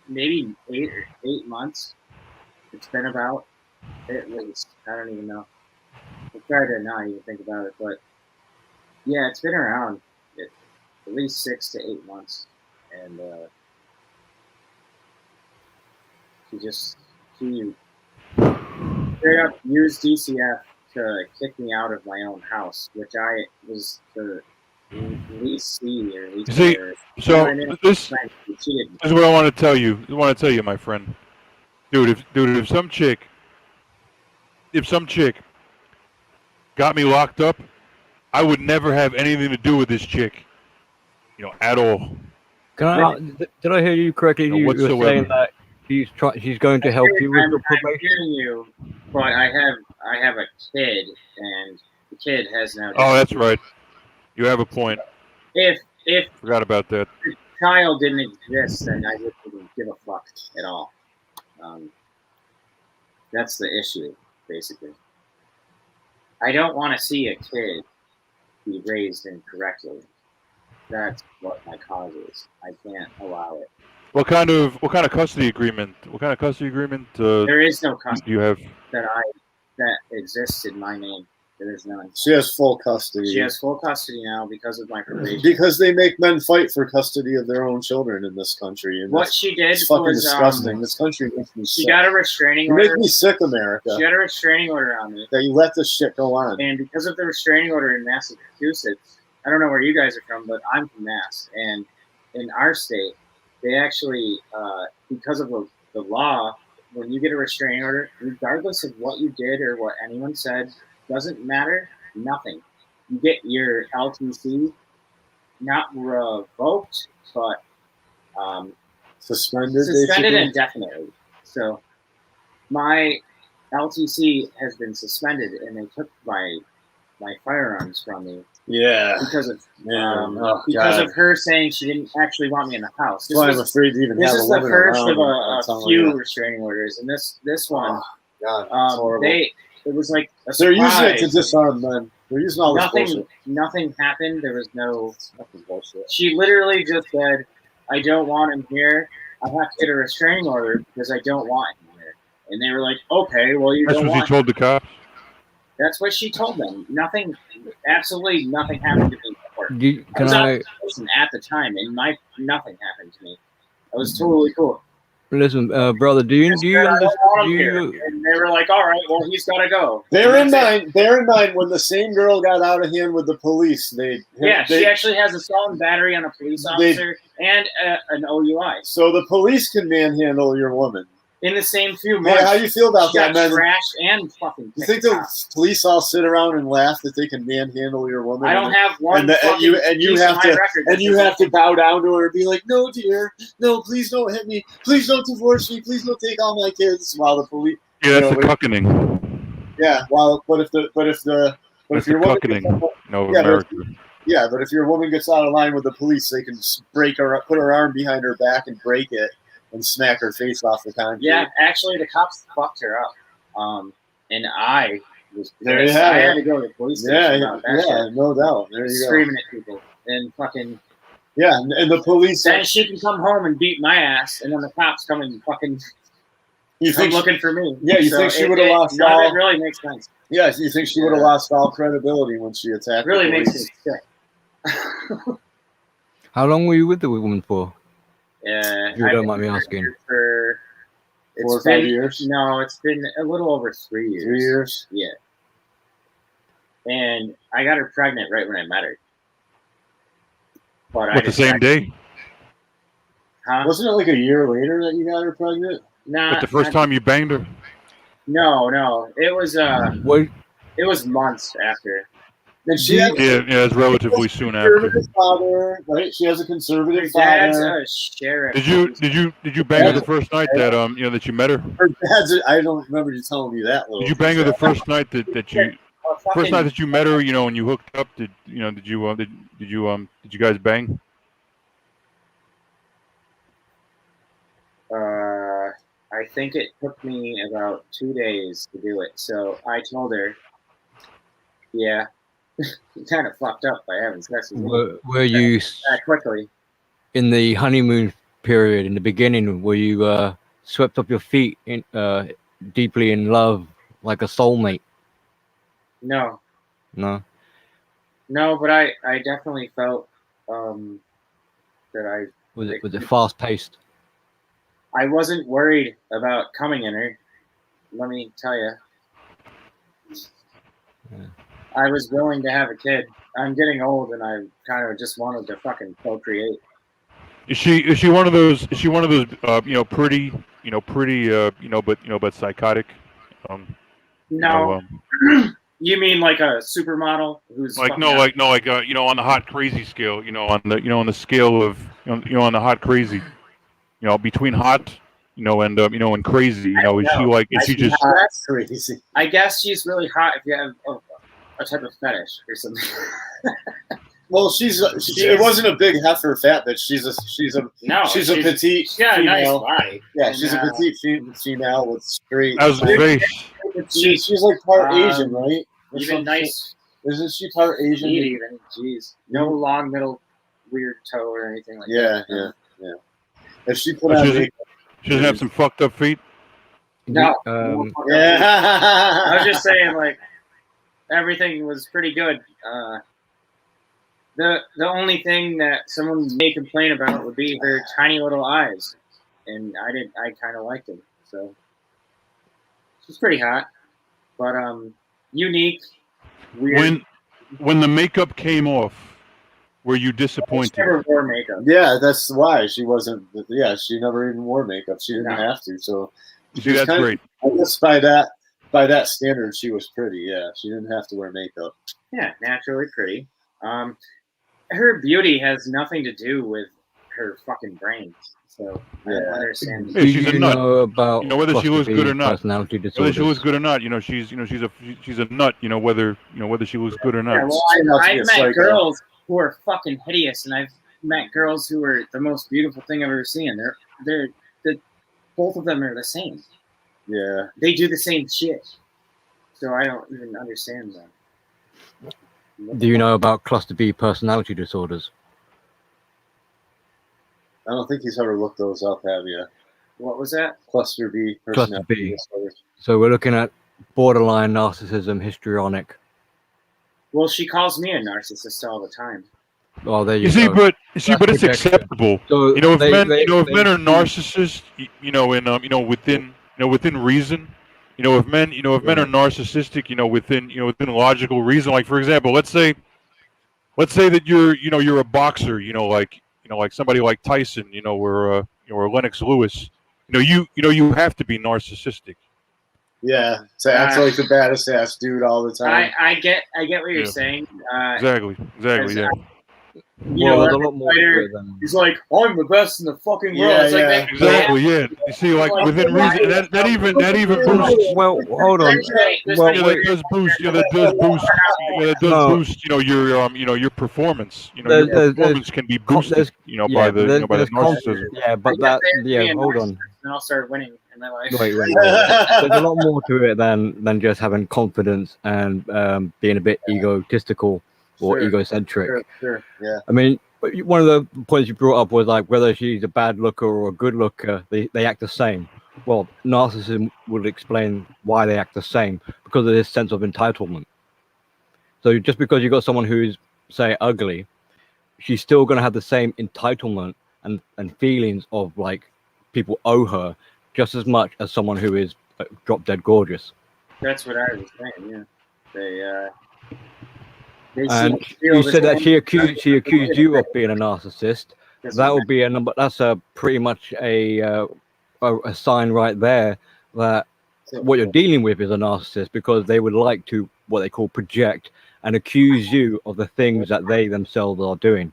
maybe 8 months. It's been about at least. I don't even know. I'm trying to not even think about it, but yeah, it's been around at least 6 to 8 months, and she straight up used DCF to kick me out of my own house, which I was to at least see or at least see. So this is what I want to tell you. My friend, dude. If some chick got me locked up, I would never have anything to do with this chick, at all. Did I hear you correctly? You were saying that she's going to help you with your probation. I'm hearing you, but I have a kid, and the kid has now. Oh, that's right. You have a point. If forgot about that. The child didn't exist, then I wouldn't give a fuck at all. That's the issue, basically. I don't want to see a kid be raised incorrectly. That's what my cause is. I can't allow it. What kind of custody agreement? There is no custody. You have that exists in my name. There is none. She has full custody. She has full custody now because of my probation. Because they make men fight for custody of their own children in this country. And what she did was fucking was disgusting. This country makes me sick. She got a restraining order. You make me sick, America. She got a restraining order on me. That you let this shit go on. And because of the restraining order in Massachusetts, I don't know where you guys are from, but I'm from Mass. And in our state, they actually, because of the law, when you get a restraining order, regardless of what you did or what anyone said, doesn't matter, nothing. You get your LTC not revoked, but suspended indefinitely. So my LTC has been suspended, and they took my firearms from me. Yeah. Because of God. of her saying she didn't actually want me in the house. That's why I'm afraid to even have a woman This is the first around of a few restraining orders, and this one, God, it's horrible. it was like a They're using it to surprise. disarm men. They're using all this bullshit. Nothing happened. There was no Fucking bullshit. She literally just said, "I don't want him here. I have to get a restraining order because I don't want him here." And they were like, "Okay, well you That's don't what want." she told the cops. That's what she told them. Absolutely nothing happened to me. I was out at the time, and nothing happened to me. I was totally cool. Listen, brother, do you understand? And they were like, "All right, well, he's got to go." Bear in mind, when the same girl got out of hand with the police, she actually has assault and battery on a police officer and an OUI. So the police can manhandle your woman. In the same few months. Hey, how you feel about that, man? Trashed and fucking. You think the police all sit around and laugh that they can manhandle your woman? I don't have one. And you have to bow down to her and be like, "No, dear, no, please don't hit me. Please don't divorce me. Please don't take all my kids." While the police. Yeah, that's the cuckening. Yeah, but if your woman but if your woman gets out of line with the police, they can put her arm behind her back and break it. And smack her face off the concrete. Yeah, actually, the cops fucked her up. And I was there. I had to go to the police station. No doubt. There you screaming at people and fucking. Yeah, and the police. Then she can come home and beat my ass, and then the cops come and fucking. Looking for me? Yeah, you think she would have lost all? It really makes sense. Yeah, you think she would have lost all credibility when she attacked? Really makes me sick. How long were you with the woman for? If you don't mind me asking. For 4 or 5 years? No, it's been a little over 3 years. 3 years? Yeah. And I got her pregnant right when I met her. But the same day? Huh? Wasn't it like a year later that you got her pregnant? Nah. But the first time you banged her? No. It was it was months after. And she it's relatively soon after. Conservative father, right? She has a conservative dad's father. A sheriff. Did you bang her the first night that that you met her? Her dad's. I don't remember you telling me that. Did you bang her the first night that you met her? When you hooked up, did you guys bang? I think it took me about 2 days to do it. So I told her, yeah. You kind of fucked up by having sex with me. Were you that quickly in the honeymoon period in the beginning? Were you swept up your feet deeply in love like a soulmate? No. No, but I definitely felt that I was it fast paced? I wasn't worried about coming in her. Let me tell you. Yeah. I was willing to have a kid. I'm getting old, and I kind of just wanted to fucking procreate. Is she one of those? Is she one of those? Pretty, but psychotic. No. You mean like a supermodel who's on the hot crazy scale. On the scale of on the hot crazy. Between hot. And crazy. Is she just crazy? I guess she's really hot if you have a type of fetish or something. Well, it wasn't a big heifer fat bitch. She's a petite got female. A nice body. Yeah, she's a petite female with straight. How's the face? She's like part Asian, right? Even nice. Isn't she part Asian? Even. Jeez. No long middle weird toe or anything like that. Yeah. If she put on makeup, she doesn't have some fucked up feet. No. Yeah. I was just saying, like, everything was pretty good. The only thing that someone may complain about would be her tiny little eyes, and I kind of liked them. So she's pretty hot, but unique, weird. When the makeup came off, were you disappointed? She never wore makeup. Yeah, that's why she wasn't. Yeah, she never even wore makeup. She didn't have to. So that's great. I guess by that standard, she was pretty. Yeah, she didn't have to wear makeup. Yeah, naturally pretty. Her beauty has nothing to do with her fucking brain. So I don't understand. Yeah, Do she's a you nut. know about You know, whether she cluster looks good B or not. personality Whether disorders? she looks good or not, she's a nut. Whether she looks good or Yeah, not. well, I've met girls who are fucking hideous, and I've met girls who are the most beautiful thing I've ever seen. They're both of them are the same. Yeah. They do the same shit. So I don't even understand them. Do you know about cluster B personality disorders? I don't think he's ever looked those up, have you? What was that? Cluster B Cluster personality B. disorders. So we're looking at borderline narcissism, histrionic. Well, she calls me a narcissist all the time. Oh, there you You see, go. but That's it's projection. acceptable. So If they- men, they- if they men are see- narcissists, within reason, if men are narcissistic, within logical reason. Like for example, let's say that you're a boxer, like somebody like Tyson, or Lennox Lewis. You have to be narcissistic. Yeah, to act like the baddest ass dude all the time. I get what you're Yeah. saying. Exactly. Yeah. Well, there's a lot more to it than. He's like, I'm the best in the fucking world. Yeah, It's like yeah. that. Exactly. Yeah. You see, like within reason, that even boosts. Well, hold on. Well, Yeah, that wait. does boost. Yeah, that does boost. Yeah, that does No. boost. Your performance. There's- Your there's- performance can be boosted. there's- By yeah, the there's- by the there's con- narcissism. Yeah, but that. Yeah, hold on. And I'll start winning in my life. Wait. There's a lot more to it than just having confidence and being a bit egotistical or Sure. egocentric. Sure. Yeah. I mean, one of the points you brought up was like whether she's a bad looker or a good looker, they act the same. Well, narcissism would explain why they act the same because of this sense of entitlement. So just because you got someone who's, say, ugly, she's still going to have the same entitlement and feelings of like people owe her just as much as someone who is drop dead gorgeous. That's what I was saying. Yeah, they And feel you the said that same. she accused you of being a narcissist. That's That what- would be a number. That's a pretty much a sign right there that what you're dealing with is a narcissist, because they would like to what they call project and accuse you of the things that they themselves are doing.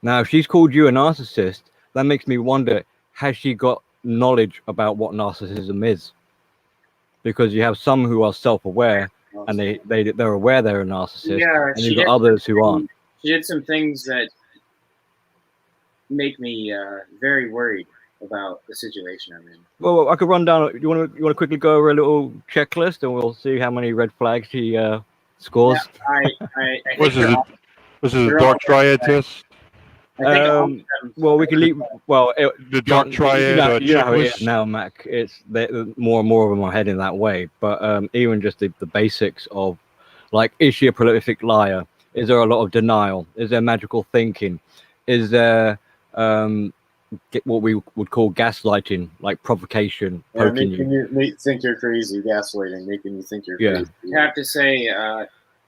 Now, if she's called you a narcissist, that makes me wonder: has she got knowledge about what narcissism is? Because you have some who are self-aware and they're aware they're a narcissist, Yeah, and you've got others who aren't. She did some things that make me very worried about the situation I'm in. Well, I could run down. You want to quickly go over a little checklist, and we'll see how many red flags she scores. I This think is a they're all dark triad test. I think all of them- Well, we can leave. Well, The dark triad you know how it is checklist. now, Mac. It's more and more of them are heading that way. But even just the basics of, like, is she a prolific liar? Is there a lot of denial? Is there magical thinking? Is there what we would call gaslighting, like provocation, poking making you think you're crazy, gaslighting, making you think you're crazy. I have to say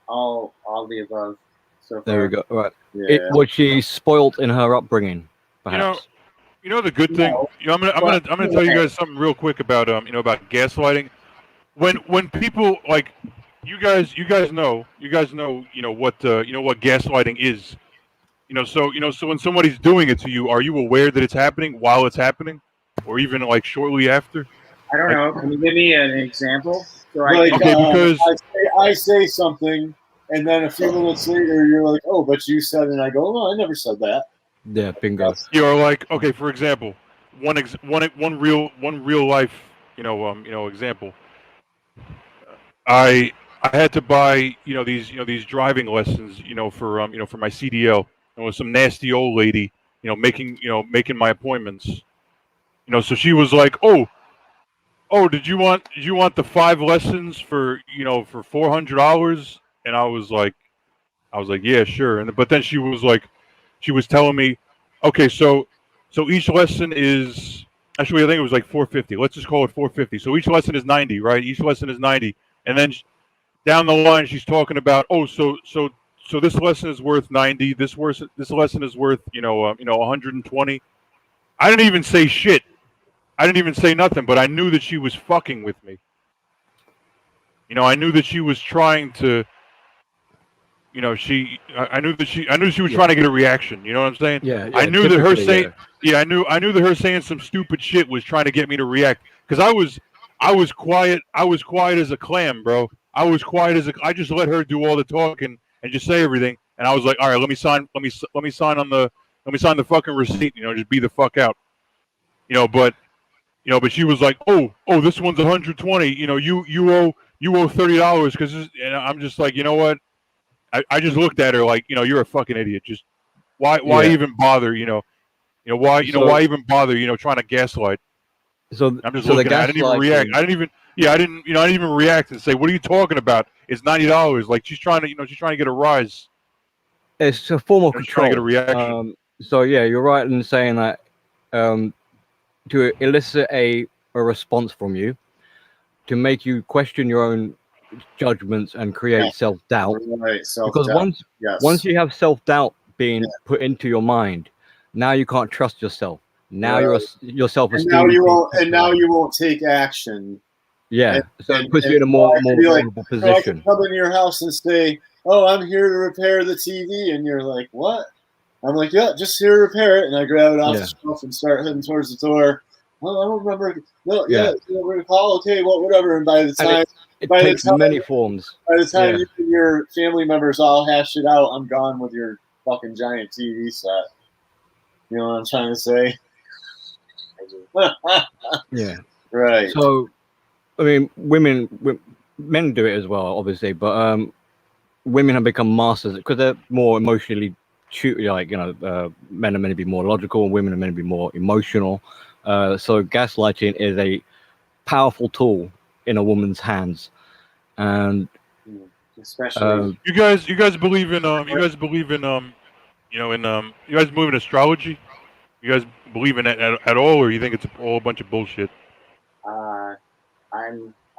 all the above. So far. There we go. Right. Yeah. Was she spoilt in her upbringing? Perhaps. You know the good thing. I'm gonna tell you guys something real quick about about gaslighting. When people like you guys know what gaslighting is. So when somebody's doing it to you, are you aware that it's happening while it's happening, or even like shortly after? I don't know. Can you give me an example? So Like, Okay, because- I say something, and then a few minutes later, you're like, "Oh, but you said," and I go, "No, I never said that." Yeah, bingo. You're like, okay, for example, one real life example. I had to buy these driving lessons for my CDL, and with some nasty old lady making my appointments. So she was like, oh, did you want the 5 lessons for $400? And I was like, yeah, sure. But then she was telling me, okay, so each lesson is actually, I think it was like $450. Let's just call it $450. So each lesson is $90, right? Each lesson is $90, and then down the line she's talking about, so this lesson is worth $90. This lesson is worth $120. I didn't even say shit. I didn't even say nothing, but I knew that she was fucking with me. I knew that she was trying to you know, I knew that she was trying to get a reaction. You know what I'm saying? Yeah, I knew that her typically, saying, I knew that her saying some stupid shit was trying to get me to react. Because I was quiet. I was quiet as a clam, bro. I was quiet as I just let her do all the talking and just say everything. And I was like, all right, let me sign the fucking receipt. You know, just be the fuck out. You know, but she was like, oh, this one's 120. You know, you owe $30 because, and I'm just like, you know what? I just looked at her like, you know, you're a fucking idiot. Just why even bother? Why why even bother? You know, trying to gaslight. So I'm just so the looking at it. I didn't even react. I didn't even react and say, what are you talking about? It's $90. Like she's trying to get a rise. It's a form of She's trying to get a control. reaction. So yeah, you're right in saying that to elicit a response from you, to make you question your own judgments and create self-doubt. Right, Because once you have self-doubt being put into your mind, now you can't trust yourself. Now your self-esteem. And now you won't take action. Yeah, so it puts you in a more vulnerable position. I can come in your house and say, "Oh, I'm here to repair the TV," and you're like, "What?" I'm like, "Yeah, just here to repair it," and I grab it off the shelf and start heading towards the door. Oh, I don't remember. No, we're gonna call. Okay, well, whatever. And by the time it takes many forms. By the time you and your family members all hash it out, I'm gone with your fucking giant TV set. You know what I'm trying to say? Yeah. Right. So, I mean, men do it as well, obviously, but women have become masters because they're more emotionally, like, you know, men are meant to be more logical and women are meant to be more emotional. So gaslighting is a powerful tool in a woman's hands, and especially you guys believe in you guys believe in you guys believe in astrology? You guys believe in it at all, or you think it's all a bunch of bullshit?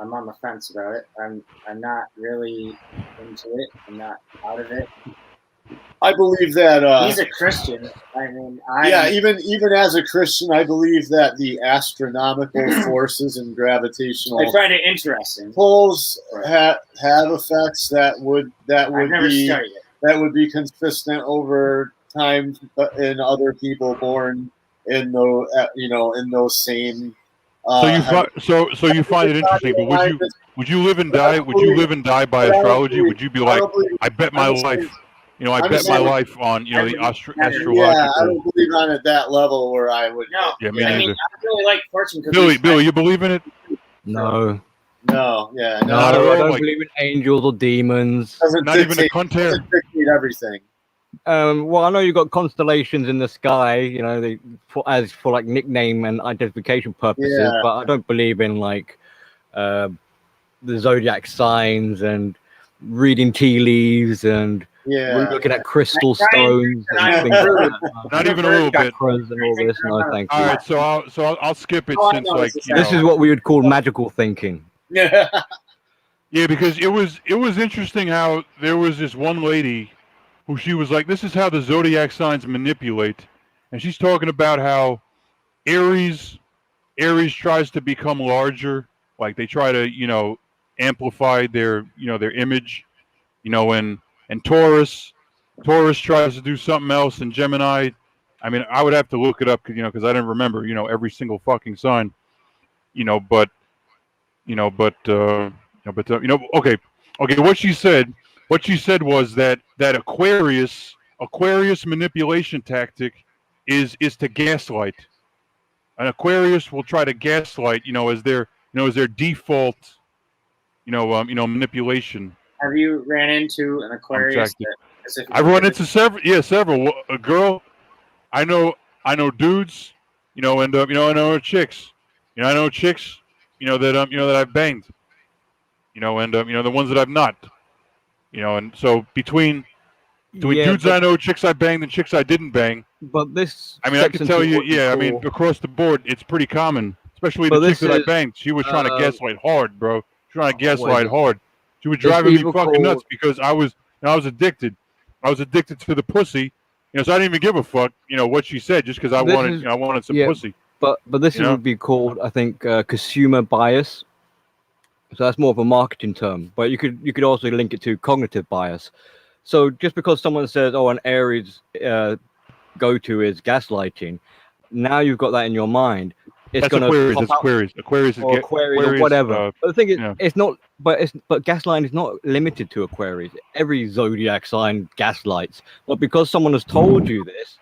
I'm on the fence about it. I'm not really into it. I'm not out of it. I believe that he's a Christian. I mean, even as a Christian, I believe that the astronomical forces and gravitational I find it interesting. pulls have effects that would be consistent over time in other people born in those same. So you find it interesting, but would you live and die? Would you live and die by astrology? Would you be like, I bet my life? You know, I bet my life on the astrological. Yeah, I don't believe on at that level where I would. No, yeah, I mean, I really like fortune cookies. Billy, you believe in it? No. No, yeah, no. I don't believe in angels or demons. Not even a contact. Dictate everything. Well, I know you've got constellations in the sky, you know, for like nickname and identification purposes, but I don't believe in like the zodiac signs and reading tea leaves and looking at crystal stones and things like that. Not even a little bit. And all this. No, thank you. All right, so I'll skip it since like this is what we would call magical thinking. Yeah. Yeah, because it was interesting how there was this one lady who she was like, this is how the zodiac signs manipulate, and she's talking about how Aries tries to become larger, like they try to amplify their their image, and Taurus tries to do something else, and Gemini, I mean, I would have to look it up because I didn't remember every single fucking sign, but okay, what she said was that Aquarius manipulation tactic is to gaslight. An Aquarius will try to gaslight, as their default, manipulation. Have you ran into an Aquarius? I've run into several. A girl, I know dudes, and I know chicks. I know chicks, that I've banged. And the ones that I've not. And so between dudes I know, chicks I banged, and chicks I didn't bang. But this, I mean, I can tell you, I mean, across the board, it's pretty common. Especially the chick that I banged. She was trying to gaslight hard, bro. Trying to gaslight hard. She was driving me fucking nuts because I was addicted. I was addicted to the pussy. So I didn't even give a fuck, what she said, just because I wanted some pussy. But this would be called, I think, consumer bias. So that's more of a marketing term. But you could also link it to cognitive bias. So just because someone says, "Oh, an Aries go-to is gaslighting," now you've got that in your mind. It's That's gonna Aquarius. pop That's up, Aquarius. Aquarius is or Aquarius or whatever. But the thing is, yeah. it's not. But gaslighting is not limited to Aquarius. Every zodiac sign gaslights. But because someone has told you this,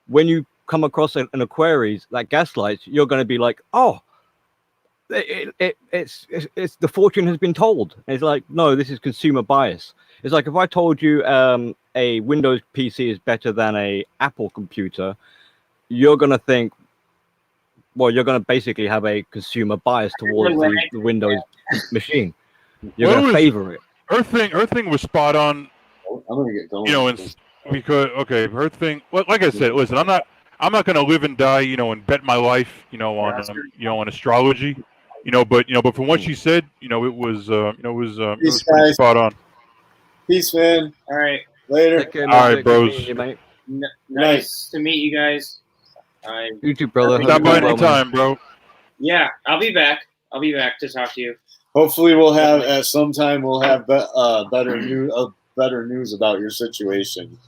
when you come across an Aquarius that gaslights, you're going to be like, "Oh, it's the fortune has been told." And it's like, no, this is consumer bias. It's like if I told you a Windows PC is better than a Apple computer, you're going to think, well, you're going to basically have a consumer bias towards the Windows machine. You're going to favor it. Her thing was spot on. I'm gonna get going. You know, because her thing. Well, like I said, listen, I'm not going to live and die, and bet my life, on astrology, but from what she said, it was pretty spot on. Peace, man. All right. Later. Take care, All right, mate. bros. You, mate. Nice to meet you guys. You too, brother. Stop by anytime, bro. Yeah, I'll be back. I'll be back to talk to you. Hopefully, we'll have at some time better news about your situation.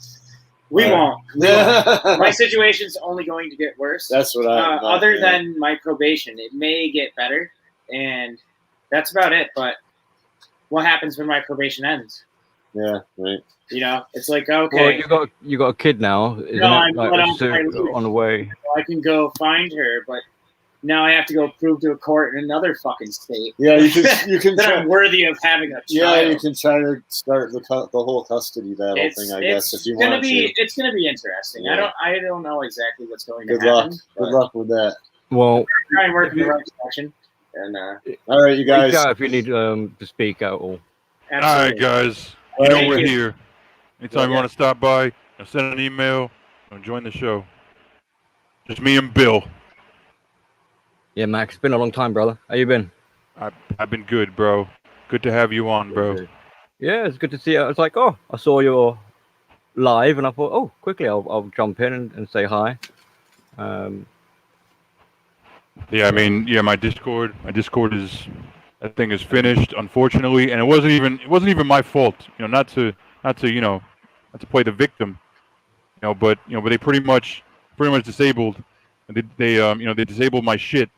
We won't. Yeah. My situation's only going to get worse. That's what I. Other than my probation, it may get better, and that's about it. But what happens when my probation ends? Yeah, right. It's like, okay. Well, you got a kid now, isn't it? I'm Like, on the way. I can go find her, but now I have to go prove to a court in another fucking state. Yeah, you can that I'm worthy of having a child. Yeah, you can try to start the whole custody battle thing. I guess if you want to. It's gonna be interesting. Yeah. I don't know exactly what's going to happen. happen. Good luck with that. Well, try and work in the right direction. And all right, you guys. Reach out if you need to speak out or. Absolutely. All right, guys. We're here. Anytime you want to stop by, send an email, and join the show. Just me and Bill. Yeah, Max, it's been a long time, brother. How you been? I've been good, bro. Good to have you on, bro. Yeah, it's good to see you. It's like, oh, I saw your live, and I thought, oh, quickly, I'll jump in and say hi. Yeah, I mean, my Discord is, that thing is finished, unfortunately, and it wasn't even my fault. Not to play the victim. But they pretty much disabled. They disabled my shit.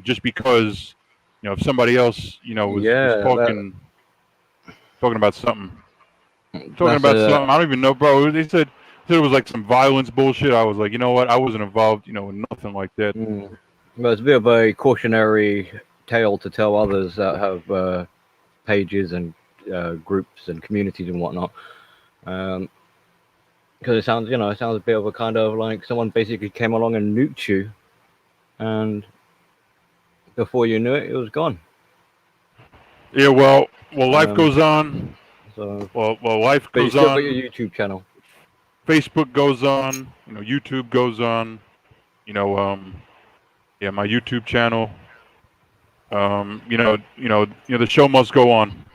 Just because, if somebody else, was talking about something. Talking about something. I don't even know, bro. They said it was like some violence bullshit. I was like, you know what? I wasn't involved, in nothing like that. Well, it's a bit of a cautionary tale to tell others that have pages and groups and communities and whatnot. Because it sounds a bit of a kind of like someone basically came along and nuked you, and before you knew it, it was gone. Yeah, well, life goes on. So, life but you goes still on. got your YouTube channel. Facebook goes on. YouTube goes on. My YouTube channel. The show must go on.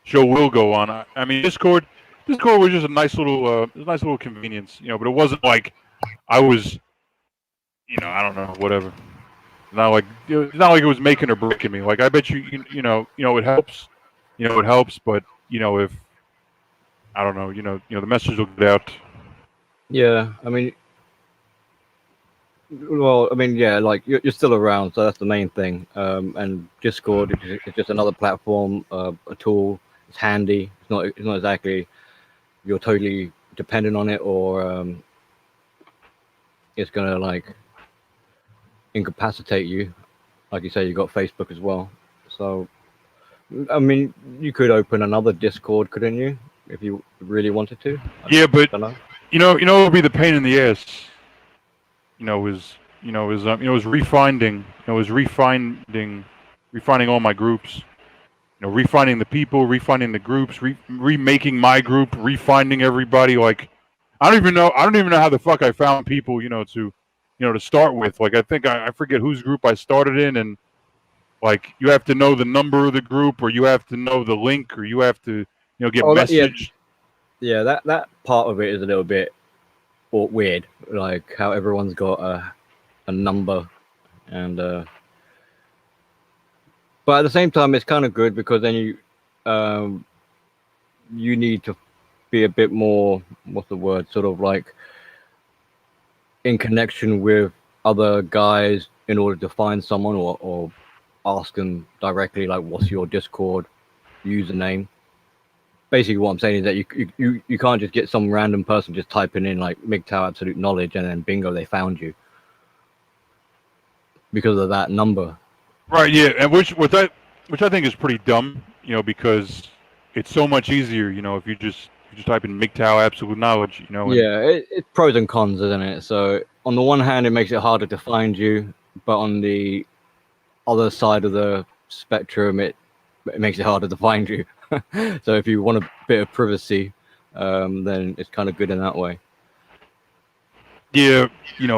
Show will go on. I mean, Discord was just a nice little convenience, but it wasn't like I was, I don't know, whatever. It's not like it was making or breaking me. Like, I bet you, it helps, it helps, but if I don't know, the message will get out. Yeah, I mean, yeah, like you're still around, so that's the main thing. And Discord is just another platform, a tool. It's handy. It's not exactly you're totally dependent on it, or it's gonna like incapacitate you. Like you say, you got Facebook as well. So, I mean, you could open another Discord, couldn't you, if you really wanted to? Yeah, but it would be the pain in the ass. Was refining. Refining all my groups. Refining the people, refining the groups, remaking my group, refining everybody. Like, I don't even know how the fuck I found people, to start with. Like, I think I forget whose group I started in, and like, you have to know the number of the group, or you have to know the link, or you have to, get message. Yeah, that part of it is a little bit weird, like how everyone's got a number, and but at the same time, it's kind of good because then you need to be a bit more, what's the word, sort of like in connection with other guys in order to find someone, or ask them directly, like, what's your Discord username? Basically what I'm saying is that you can't just get some random person just typing in like MGTOW absolute knowledge and then bingo, they found you because of that number. Right, yeah, and which I think is pretty dumb, because it's so much easier, if you just type in MGTOW absolute knowledge, and, Yeah, it's pros and cons, isn't it? So on the one hand, it makes it harder to find you, but on the other side of the spectrum, it makes it harder to find you. So if you want a bit of privacy, then it's kind of good in that way. yeah,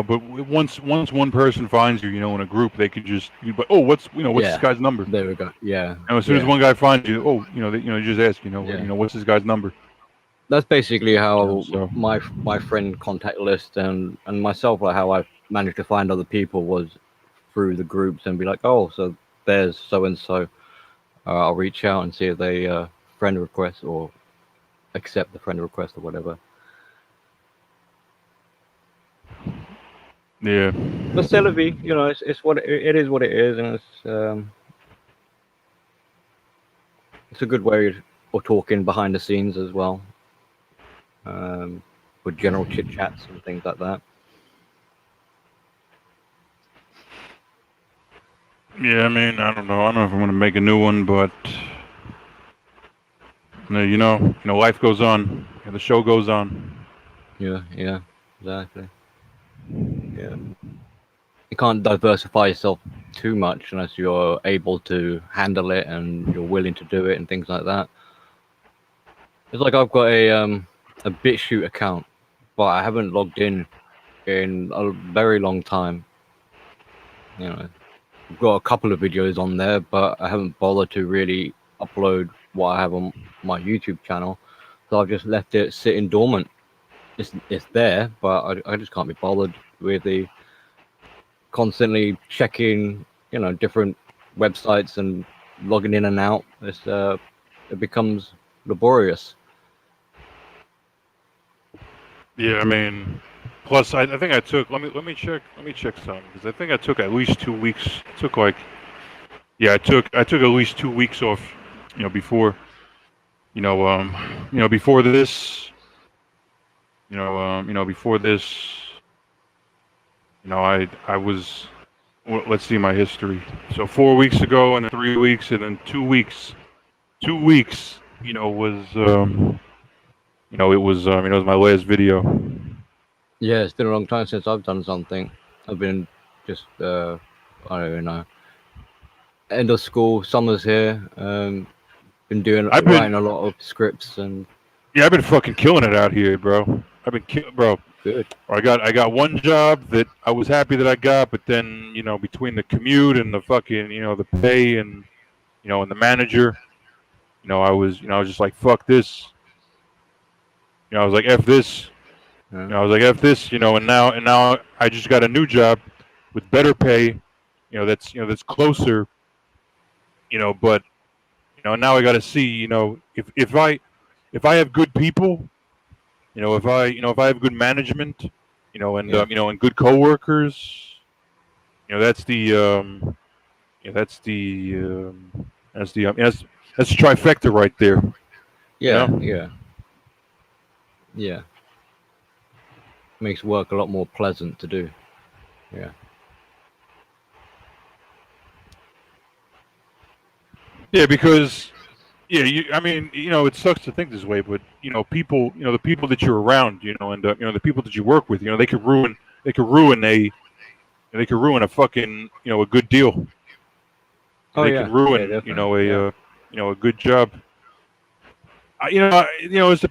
but once one person finds you, in a group, they can just, but what's this guy's number? There we go. Yeah. And as soon as one guy finds you, you just ask, Yeah. What's this guy's number? That's basically how So- my friend contact list and myself, like how I managed to find other people, was through the groups and be like, oh, so there's so and so. I'll reach out and see if they friend request or accept the friend request or whatever. Yeah. But still, it's what it is, what it is, and it's a good way of talking behind the scenes as well, for general chit chats and things like that. Yeah, I mean, I don't know if I'm gonna make a new one, but life goes on. The show goes on. Yeah, exactly. Yeah, you can't diversify yourself too much unless you're able to handle it and you're willing to do it and things like that. It's like I've got a BitChute account, but I haven't logged in a very long time. I've got a couple of videos on there, but I haven't bothered to really upload what I have on my YouTube channel. So I've just left it sitting dormant. It's there, but I just can't be bothered with the constantly checking, different websites and logging in and out. It becomes laborious. Yeah, I mean, plus I think I took. Let me check something, because I think I took at least 2 weeks. I took I took at least 2 weeks off. Before. Before this. Before this. I was. Well, let's see my history. So 4 weeks ago, and then 3 weeks, and then 2 weeks. 2 weeks. Was it was my last video. Yeah, it's been a long time since I've done something. I've been just I don't even know. End of school, summer's here. Been writing a lot of scripts and. Yeah, I've been fucking killing it out here, bro. Bro. Good. I got one job that I was happy that I got, but then between the commute and the fucking the pay and and the manager, I was just like, fuck this. I was like, F this. Yeah. I was like, F this. And now I just got a new job with better pay. That's closer. But now I got to see. If I have good people. If I have good management, and good coworkers, that's the that's the trifecta right there. Yeah. Makes work a lot more pleasant to do. Yeah. Yeah, because it sucks to think this way, but people, the people that you're around, and the people that you work with, they could ruin a fucking a good deal. They could ruin a good job. It's the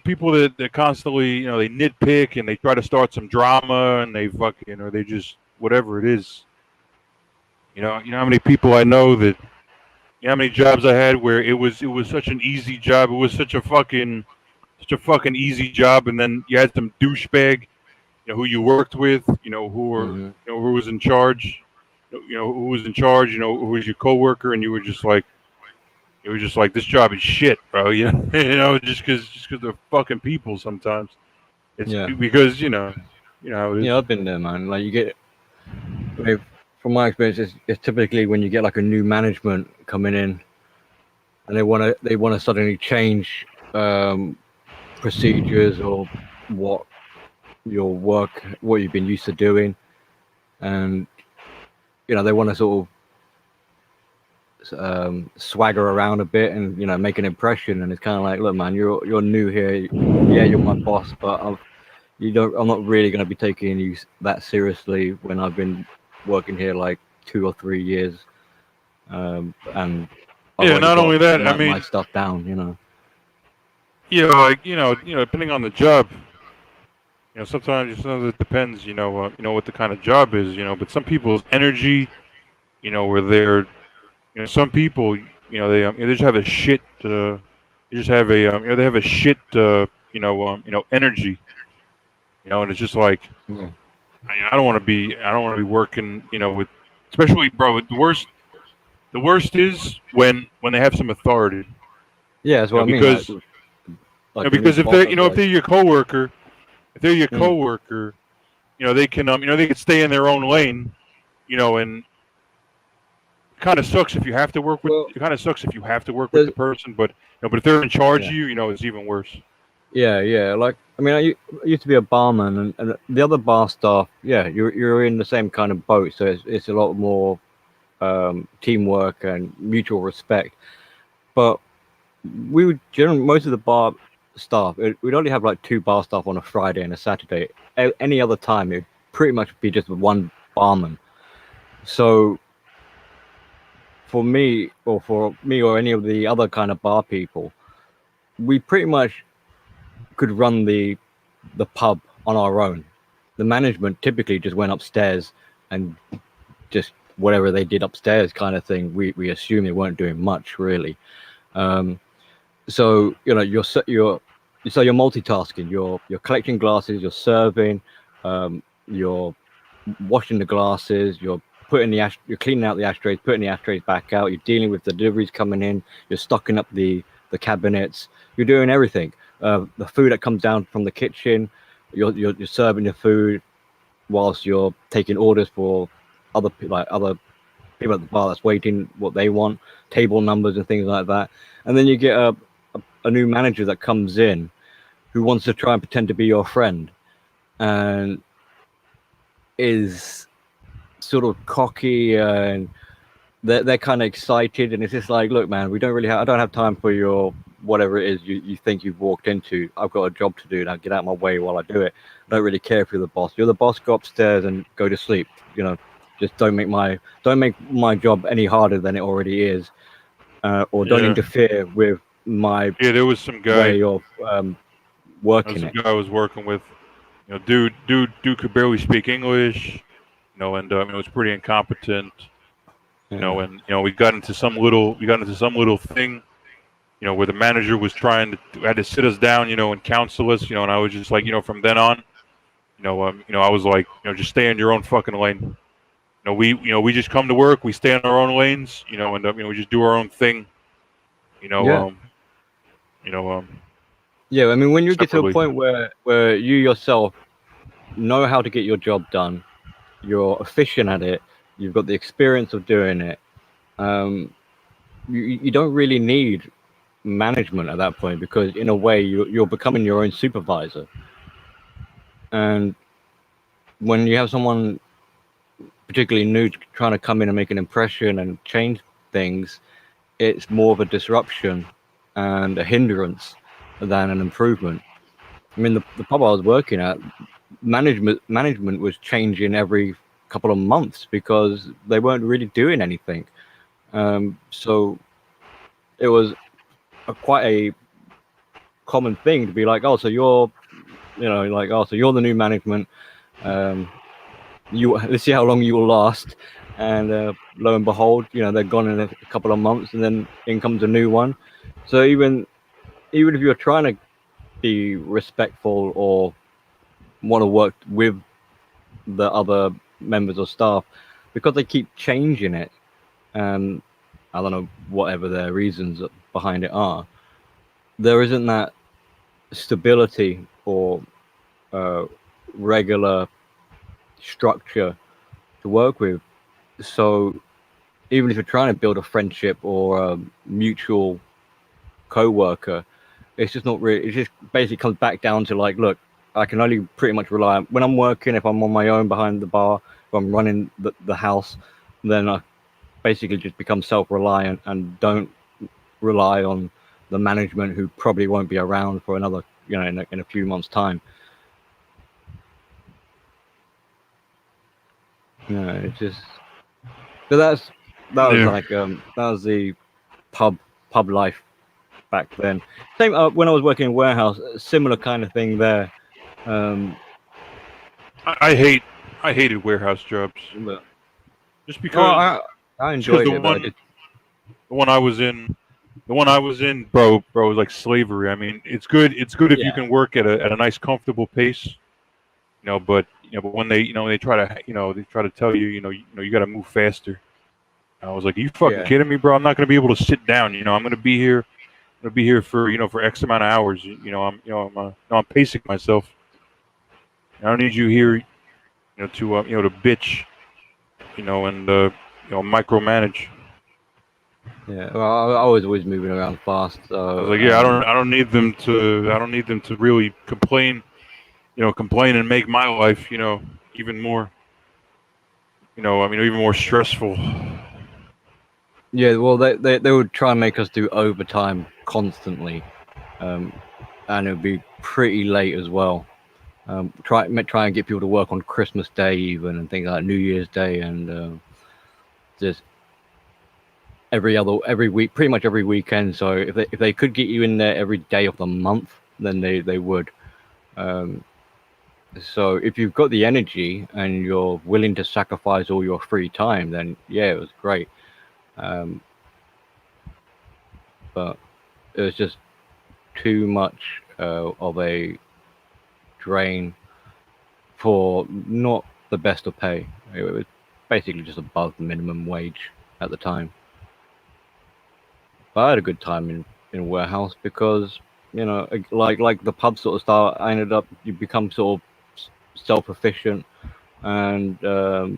people that constantly they nitpick and they try to start some drama and they fucking or they just whatever it is. You know how many people I know that. How many jobs I had where it was such an easy job. It was such a fucking easy job, and then you had some douchebag, who you worked with, who was in charge, who was in charge, who was your coworker, and you were just like, it was just like, this job is shit, bro. You know, just because they're fucking people sometimes. It's Yeah. because you know how it is. Yeah, I've been there, man. Like you get, I mean, from my experience, it's typically when you get like a new management coming in, and they want to suddenly change procedures or what what you've been used to doing, and they want to sort of swagger around a bit and make an impression. And it's kind of like, look, man, you're new here. Yeah, you're my boss, but I'm not really going to be taking you that seriously when I've been working here like 2 or 3 years, and I've Yeah, already not got only that, I my mean, stuff down. like depending on the job, sometimes it depends, what the kind of job is, but some people's energy, where they're, some people, they just have a shit, they just have a, they have a shit, energy, and it's just like, Yeah. I don't want to be, working, with, especially, bro, the worst is when they have some authority, Yeah, that's what I mean. because, Like a new because if boss, they're, that's if like, they're your coworker, mm, they can, they can stay in their own lane, and it kind of sucks if you have to work with. well, It kind of sucks if you have to work with there's the person, but if they're in charge of yeah, you, it's even worse. yeah. Like, I mean, I used to be a barman, and the other bar staff, yeah, you're in the same kind of boat, so it's a lot more teamwork and mutual respect. But we would generally, most of the bar staff, we'd only have like 2 bar staff on a Friday and a Saturday. Any other time, it'd pretty much be just one barman. So for me or any of the other kind of bar people, we pretty much could run the pub on our own. The management typically just went upstairs and just whatever they did upstairs kind of thing. We assume they weren't doing much really. So you're multitasking. You're collecting glasses. You're serving. You're washing the glasses. You're cleaning out the ashtrays, putting the ashtrays back out. You're dealing with the deliveries coming in. You're stocking up the cabinets. You're doing everything. The food that comes down from the kitchen, you're serving the food whilst you're taking orders for other people at the bar that's waiting what they want, table numbers and things like that. And then you get a new manager that comes in who wants to try and pretend to be your friend and is sort of cocky, and they're kind of excited, and it's just like, look, man, I don't have time for your whatever it is you think you've walked into. I've got a job to do, now get out of my way while I do it. I don't really care if you're the boss. You're the boss, go upstairs and go to sleep. Just don't make my job any harder than it already is, or don't Yeah, interfere with my yeah. There was some guy. way of working it. I was working with. Dude could barely speak English. And it was pretty incompetent. Yeah. And we got into some little thing. Where the manager was had to sit us down. And counsel us. And I was just like, from then on, I was like, just stay in your own fucking lane. We just come to work. We stay in our own lanes. And we just do our own thing. Yeah. You know, Yeah, I mean, when you get to a separately. point where you yourself know how to get your job done, you're efficient at it, you've got the experience of doing it, you don't really need management at that point, because in a way you're becoming your own supervisor. And when you have someone particularly new trying to come in and make an impression and change things, it's more of a disruption and a hindrance than an improvement. I mean, the pub I was working at, management was changing every couple of months because they weren't really doing anything. So it was quite a common thing to be like, oh, so you're, so you're the new management. Let's see how long you will last. And lo and behold, they're gone in a couple of months, and then in comes a new one. So even if you're trying to be respectful or want to work with the other members of staff, because they keep changing it, I don't know, whatever their reasons behind it are, there isn't that stability or regular structure to work with. So even if you're trying to build a friendship or a mutual co-worker, it's just not really. It just basically comes back down to like, look, I can only pretty much rely on when I'm working. If I'm on my own behind the bar, if I'm running the house, then I basically just become self-reliant and don't rely on the management, who probably won't be around for another, in a few months' time. It's just. So that was Yeah. like that was the pub life back then. Same when I was working in warehouse, similar kind of thing there. I hated warehouse jobs But, just oh, because I just because enjoyed it, but the one I was in bro was like slavery. I mean, it's good if you yeah, can work at a nice comfortable pace, but when they try to tell you, you got to move faster. I was like, are you fucking yeah, kidding me, bro? I'm not going to be able to sit down. I'm going to be here. I'm going to be here for for X amount of hours. I'm pacing myself. I don't need you here, to bitch, and micromanage. yeah. Well, I was always moving around fast, I was so like, yeah, I don't need them to really complain, complain and make my life, even more, even more stressful. yeah. Well, they would try and make us do overtime constantly, and it would be pretty late as well. Try and get people to work on Christmas Day even, and things like New Year's Day, and just every week, pretty much every weekend. So if they could get you in there every day of the month, then they would. So if you've got the energy and you're willing to sacrifice all your free time, then yeah, it was great. But it was just too much of a drain for not the best of pay. It was basically just above minimum wage at the time. But I had a good time in warehouse because, like the pub sort of style, I ended up, you become sort of self-efficient, and that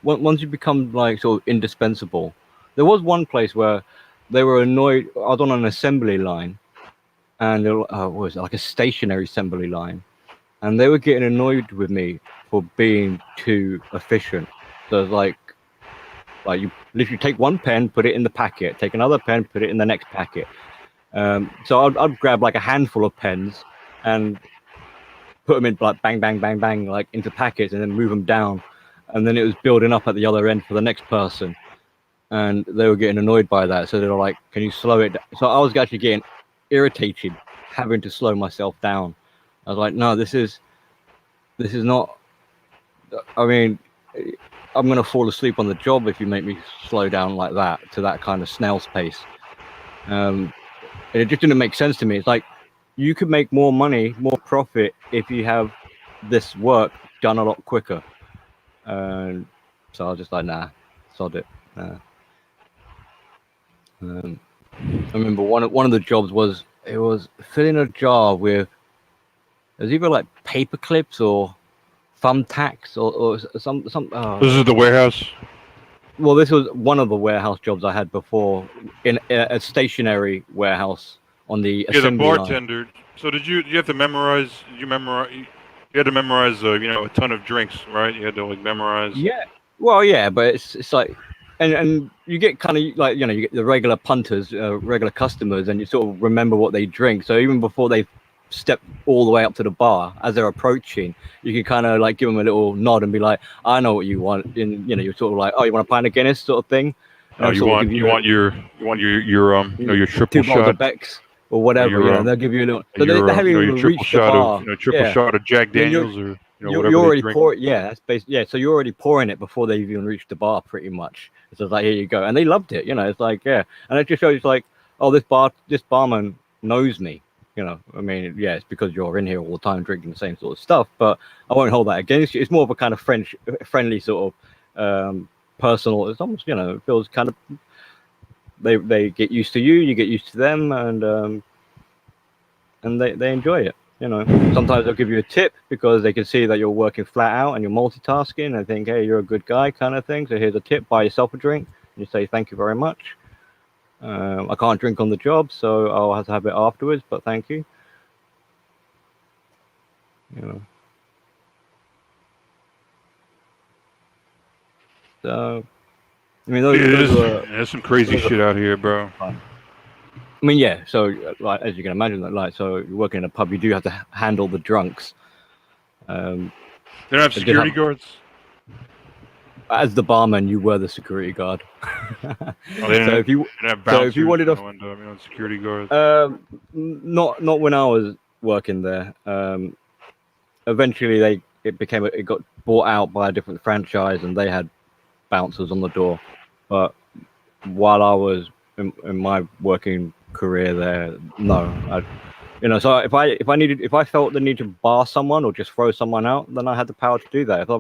once you become like sort of indispensable. There was one place where they were annoyed. I was on an assembly line, and what was it, like a stationary assembly line, and they were getting annoyed with me for being too efficient. So it's like you literally take one pen, put it in the packet, take another pen, put it in the next packet. So I'd grab like a handful of pens and put them in like bang, bang, bang, bang, like into packets, and then move them down. And then it was building up at the other end for the next person. And they were getting annoyed by that. So they were like, can you slow it down? So I was actually getting irritated having to slow myself down. I was like, no, this is not, I mean, I'm going to fall asleep on the job if you make me slow down like that to that kind of snail's pace. It just didn't make sense to me. It's like, you could make more money, more profit if you have this work done a lot quicker. So I was just like, nah, sod it. I remember one of the jobs was filling a jar with, it was either like paper clips or thumbtacks or some. This is the warehouse. Well, this was one of the warehouse jobs I had before, in a stationary warehouse on the Yeah, the assembly line. bartender. So did you have to memorize? You had to memorize, a ton of drinks, right? You had to like memorize. Yeah. Well, yeah, but it's like, and you get kind of like, you get the regular punters, regular customers, and you sort of remember what they drink. So even before they step all the way up to the bar, as they're approaching, you can kind of like give them a little nod and be like, I know what you want. And you're sort of like, oh, you want a pint of Guinness sort of thing. And Oh, you want your triple 2 bottles shot of Beck's or whatever. They'll give you a little. So they haven't your even triple reached the shot bar. triple Yeah. shot of Jack I mean, Daniels or you're whatever already they drink. yeah, that's basically, yeah. So you're already pouring it before they've even reached the bar, pretty much. So it's like, here you go, and they loved it. It's like, yeah, and it just shows like, oh, this barman knows me. I mean, yeah, it's because you're in here all the time drinking the same sort of stuff, but I won't hold that against you. It's more of a kind of friendly sort of personal. It's almost, it feels kind of, they get used to you, you get used to them, and they enjoy it. Sometimes they'll give you a tip because they can see that you're working flat out and you're multitasking. They think, hey, you're a good guy, kind of thing. So here's a tip: buy yourself a drink. And you say, thank you very much. I can't drink on the job, so I'll have to have it afterwards. But thank you. So, I mean, there's some crazy shit out here, bro. I mean, yeah. So, like, as you can imagine, so you're working in a pub, you do have to handle the drunks. They don't have security guards. As the barman, you were the security guard. So if you wanted to, security guards. Not when I was working there. Eventually, it got bought out by a different franchise, and they had bouncers on the door. But while I was in my working career there, no. So if I felt the need to bar someone or just throw someone out, then I had the power to do that. If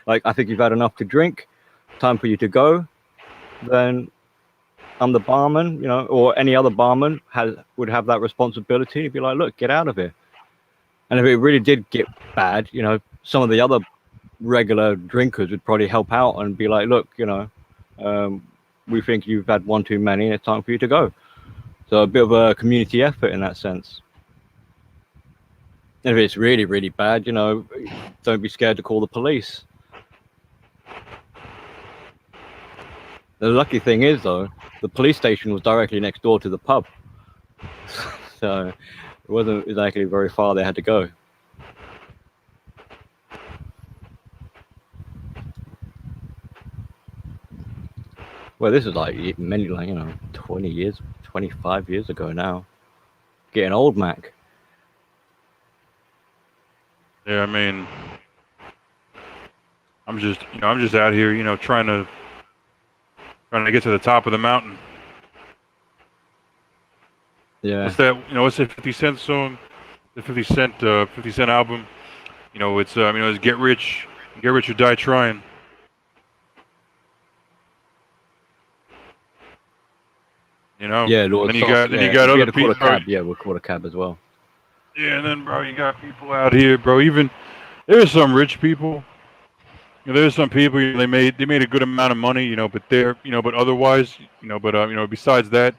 I think you've had enough to drink, time for you to go, then I'm the barman, or any other barman would have that responsibility to be like, look, get out of here. And if it really did get bad, some of the other regular drinkers would probably help out and be like, look, we think you've had one too many, it's time for you to go. So a bit of a community effort in that sense. And if it's really, really bad, don't be scared to call the police. The lucky thing is, though, the police station was directly next door to the pub. So it wasn't exactly very far they had to go. Well, this is like 20 years, 25 years ago now. Getting old, Mac. Yeah, I mean, I'm just out here, trying to get to the top of the mountain. Yeah. What's that 50 Cent song? The 50 Cent album. It's get rich or die trying. Yeah, Lord. And then you got other people. Yeah, we'll call a cab as well. Yeah, and then, bro, you got people out here, bro. Even there's some rich people. There's some people they made a good amount of money, but but otherwise, besides that,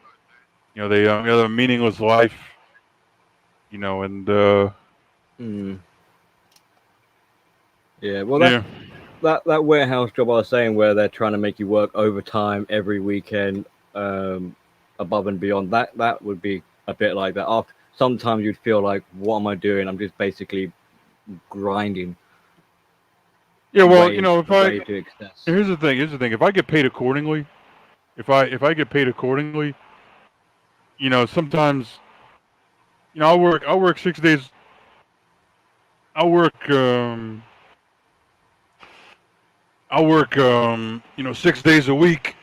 they have a meaningless life, and Yeah, well, that warehouse job I was saying, where they're trying to make you work overtime every weekend, above and beyond, that would be a bit like that. After sometimes you'd feel like, what am I doing? I'm just basically grinding. Yeah, well, here's the thing. If I get paid accordingly, sometimes, I'll work 6 days. I'll work 6 days a week,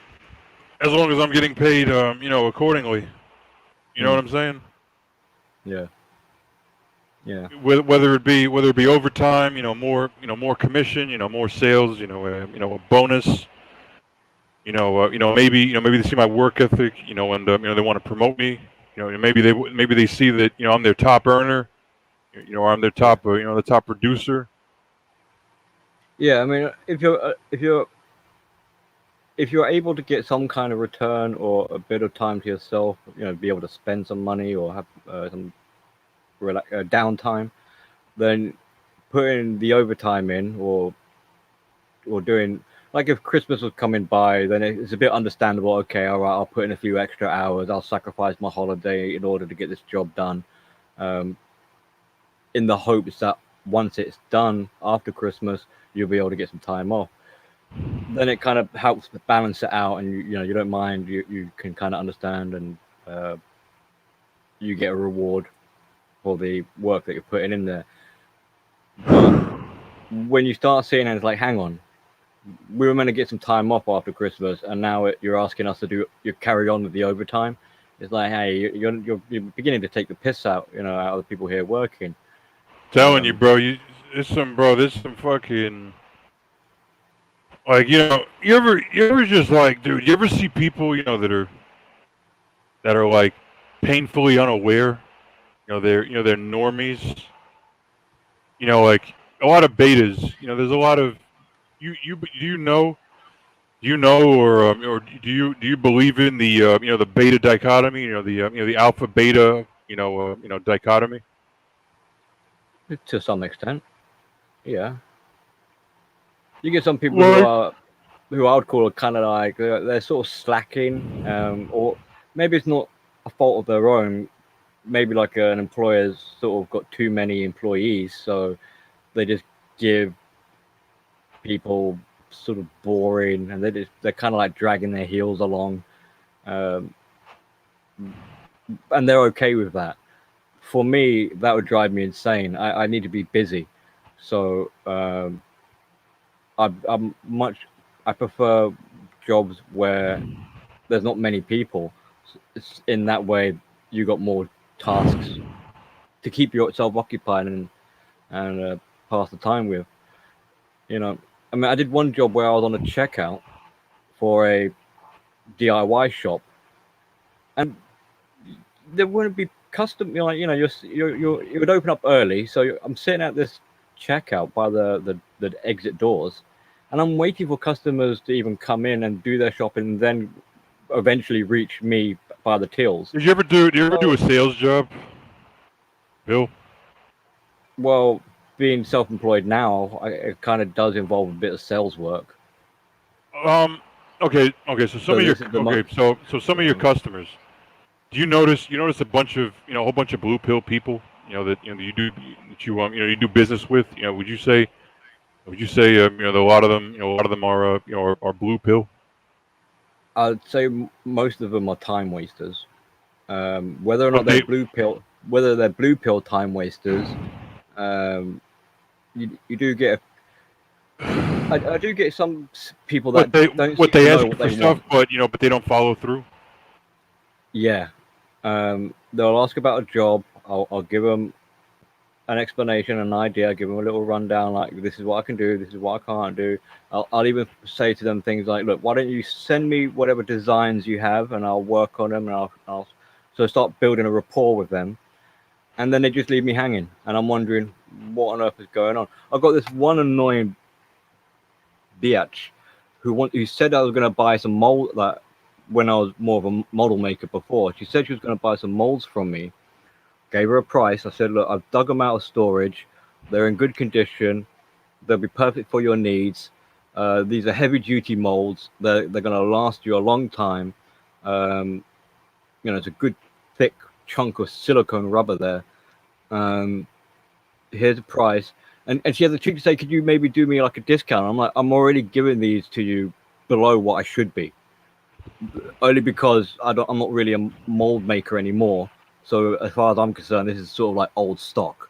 as long as I'm getting paid, accordingly. You know what I'm saying? Yeah. Yeah. Whether it be overtime, more commission, more sales, a bonus. Maybe they see my work ethic, and they want to promote me. Maybe they see that I'm their top earner, or I'm their top the top producer. Yeah, I mean, if you're able to get some kind of return or a bit of time to yourself, be able to spend some money or have some downtime, then putting the overtime in or doing, like, if Christmas was coming by, then it's a bit understandable. Okay, all right, I'll put in a few extra hours. I'll sacrifice my holiday in order to get this job done, in the hopes that once it's done after Christmas, you'll be able to get some time off. Then it kind of helps balance it out, and you don't mind. You can kind of understand, and you get a reward for the work that you're putting in there. But when you start seeing it, it's like, hang on, we were meant to get some time off after Christmas, and now you're asking us to carry on with the overtime. It's like, hey, you're beginning to take the piss out, out of the people here working. Telling you, bro, there's some fucking. Like, you ever just like, dude, you ever see people, that are like painfully unaware? They're normies. Like a lot of betas. There's a lot of or do you believe in the the beta dichotomy? The alpha beta dichotomy. To some extent, yeah. You get some people Like, who I would call kind of like they're sort of slacking, or maybe it's not a fault of their own. Maybe like an employer's sort of got too many employees, so they just give people sort of boring, and they're kind of like dragging their heels along, um, and they're okay with that. For me, that would drive me insane. I need to be busy, so I prefer jobs where there's not many people. It's in that way, you got more tasks to keep yourself occupied and pass the time with. I mean, I did one job where I was on a checkout for a DIY shop, and there wouldn't be custom. You would open up early, so I'm sitting at this checkout by the exit doors, and I'm waiting for customers to even come in and do their shopping, and then eventually reach me by the tills. did you ever do a sales job, Bill? Well, being self-employed now, it kind of does involve a bit of sales work. Okay. So some So of your this is the mo- so some of your customers. Do you notice a bunch of a whole bunch of blue pill people? That you do business with. Would you say that a lot of them are blue pill? I'd say most of them are time wasters. Whether or not Okay. they're blue pill time wasters, um, you do get. I do get some people that don't seem to they know ask you what for they stuff, want. but they don't follow through. Yeah, they'll ask about a job. I'll give them an explanation, an idea, give them a little rundown, like this is what I can do, this is what I can't do. I'll even say to them things like, look, why don't you send me whatever designs you have, and I'll work on them, and I'll so start building a rapport with them, and then they just leave me hanging, and I'm wondering what on earth is going on. I've got this one annoying biatch who said I was going to buy some mold, like when I was more of a model maker before. She said she was going to buy some molds from me. Gave her a price. I said, look, I've dug them out of storage. They're in good condition. They'll be perfect for your needs. These are heavy duty molds. They're going to last you a long time. It's a good thick chunk of silicone rubber there. Here's a price. And she has the cheek to say, could you maybe do me like a discount? I'm like, I'm already giving these to you below what I should be. Only because I'm not really a mold maker anymore. So as far as I'm concerned, this is sort of like old stock.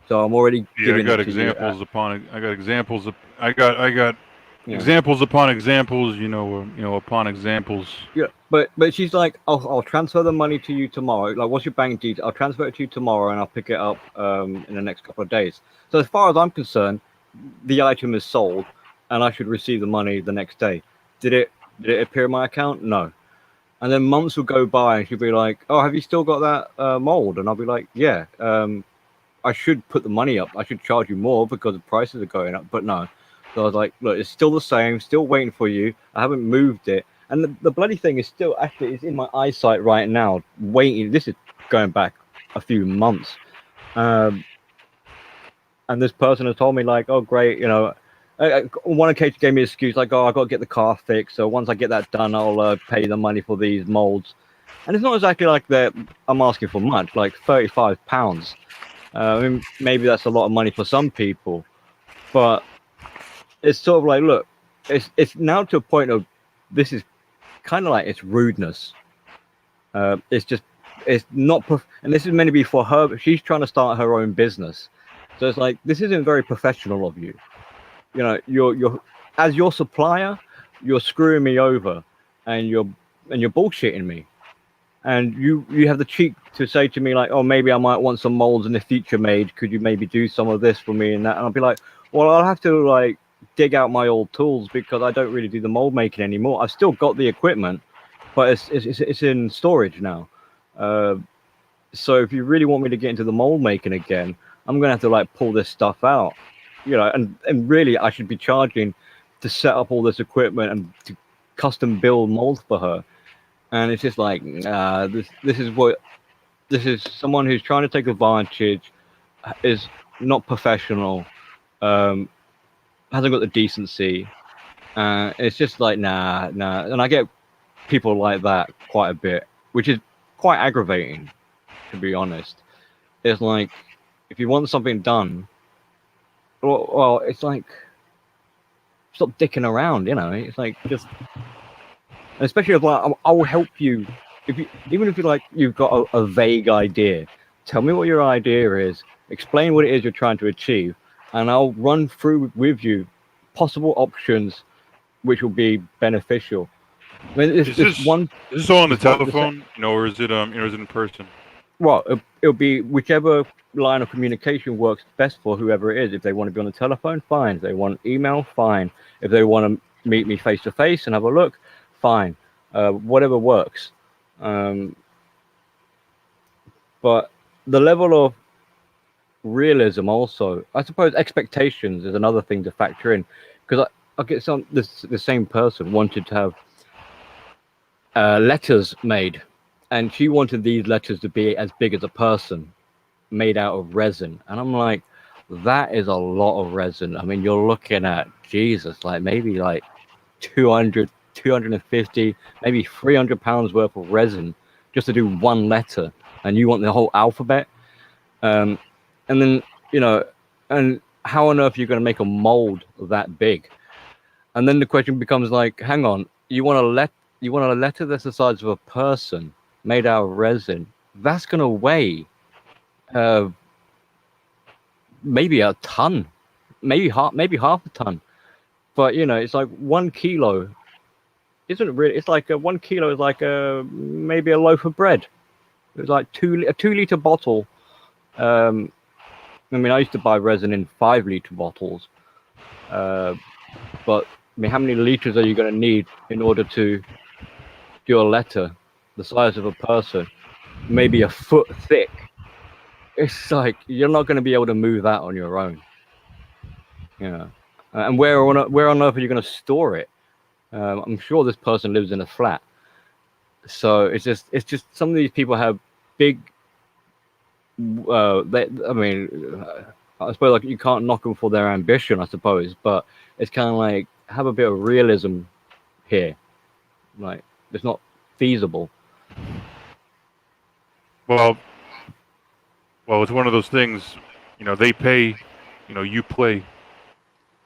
So I'm already giving it to Examples you. upon. I got examples. I got Yeah. examples upon examples. Upon examples. Yeah, but she's like, I'll transfer the money to you tomorrow. Like, what's your bank details? I'll transfer it to you tomorrow, and I'll pick it up in the next couple of days. So as far as I'm concerned, the item is sold, and I should receive the money the next day. Did it appear in my account? No. And then months will go by, and she'll be like, "Oh, have you still got that mold?" And I'll be like, "Yeah." I should put the money up. I should charge you more because the prices are going up. But no. So I was like, look, it's still the same. Still waiting for you. I haven't moved it. And the bloody thing is still actually it's in my eyesight right now. Waiting. This is going back a few months. And this person has told me like, oh great, on one occasion gave me an excuse like, oh, I got to get the car fixed. So once I get that done, I'll pay the money for these molds. And it's not exactly like that. I'm asking for much, like £35. I mean, maybe that's a lot of money for some people, but it's sort of like, look, it's now to a point of this is kind of like it's rudeness. It's not, and this is meant to be for her. She's trying to start her own business, so it's like this isn't very professional of you. You're as your supplier, you're screwing me over, and you're bullshitting me. And you have the cheek to say to me like, oh, maybe I might want some molds in the future made. Could you maybe do some of this for me and that? And I'll be like, well, I'll have to like dig out my old tools because I don't really do the mold making anymore. I've still got the equipment, but it's in storage now. So if you really want me to get into the mold making again, I'm gonna have to like pull this stuff out, and really I should be charging to set up all this equipment and to custom build molds for her. And it's just like, this is someone who's trying to take advantage, is not professional, hasn't got the decency. It's just like, nah. And I get people like that quite a bit, which is quite aggravating, to be honest. It's like, if you want something done, well, it's like, stop dicking around, It's like, just, especially if like, I'll help you. Even if you've got a vague idea, tell me what your idea is, explain what it is you're trying to achieve, and I'll run through with you possible options which will be beneficial. I mean, Is this all on the telephone, or is it is it in person? Well, it'll be whichever line of communication works best for whoever it is. If they want to be on the telephone, fine. If they want email, fine. If they want to meet me face to face and have a look, fine. Whatever works. But the level of realism also, I suppose expectations is another thing to factor in, because I get the same person wanted to have letters made, and she wanted these letters to be as big as a person, made out of resin. And I'm like, that is a lot of resin. I mean, you're looking at, Jesus, like maybe like 200, 250, maybe 300 pounds worth of resin just to do one letter, and you want the whole alphabet. And then, and how on earth are you going to make a mold that big? And then the question becomes like, hang on, you want a letter that's the size of a person made out of resin? That's going to weigh maybe a ton, maybe half a ton. But it's like 1 kilo isn't really. It's like 1 kilo is like maybe a loaf of bread. It's like a 2-liter bottle. I mean, I used to buy resin in 5-liter bottles. But I mean, how many liters are you going to need in order to do a letter the size of a person, maybe a foot thick? It's like, you're not going to be able to move that on your own. And where on earth are you going to store it? I'm sure this person lives in a flat. So it's just some of these people have big. I suppose like you can't knock them for their ambition, I suppose, but it's kind of like, have a bit of realism here. Like, it's not feasible. Well, it's one of those things. They pay. You play.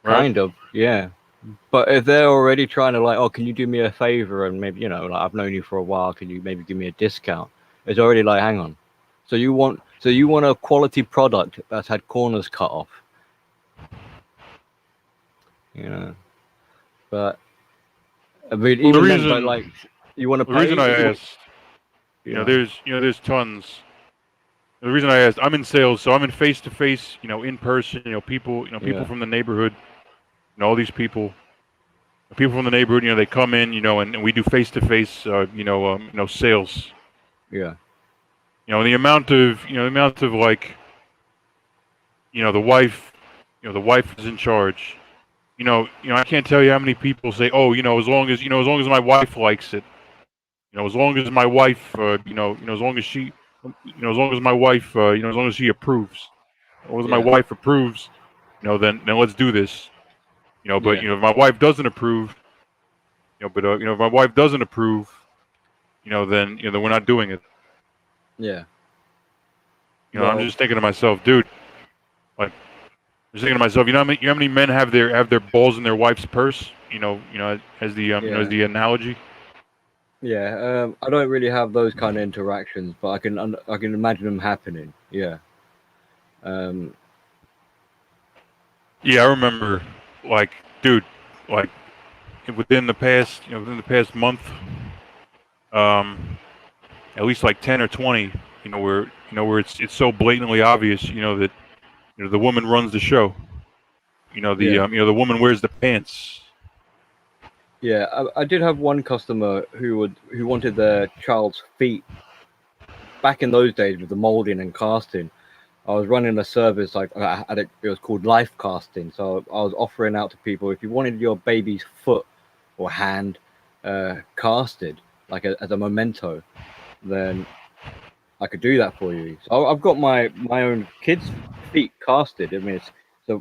Right? Kind of, yeah. But if they're already trying to like, oh, can you do me a favor, and maybe like, I've known you for a while, can you maybe give me a discount? It's already like, hang on. So you want a quality product that's had corners cut off. But I mean, well, even reason, then, but like, you want to pay. The reason I asked, there's tons. The reason I asked, I'm in sales, so I'm in face to face, in person, people, people from the neighborhood, all these people from the neighborhood, they come in, and we do face to face, sales. Yeah. The amount of like, the wife is in charge. I can't tell you how many people say, oh, as long as my wife likes it, as long as my wife, as long as she, as long as my wife, as long as she approves, as long as my wife approves, then let's do this. But if my wife doesn't approve, if my wife doesn't approve, then we're not doing it. Yeah. Well, I'm just thinking to myself, dude. Like, I'm just thinking to myself, how many men have their balls in their wife's purse? As the analogy. Yeah. I don't really have those kind of interactions, but I can imagine them happening. Yeah. Yeah, I remember, like, dude, like, within the past month, at least like 10 or 20, where it's so blatantly obvious, that the woman runs the show. the woman wears the pants. Yeah, I did have one customer who wanted their child's feet. Back in those days with the molding and casting, I was running a service it was called life casting. So I was offering out to people, if you wanted your baby's foot or hand casted, like as a memento, then I could do that for you. So I've got my own kids' feet casted. I mean, it's a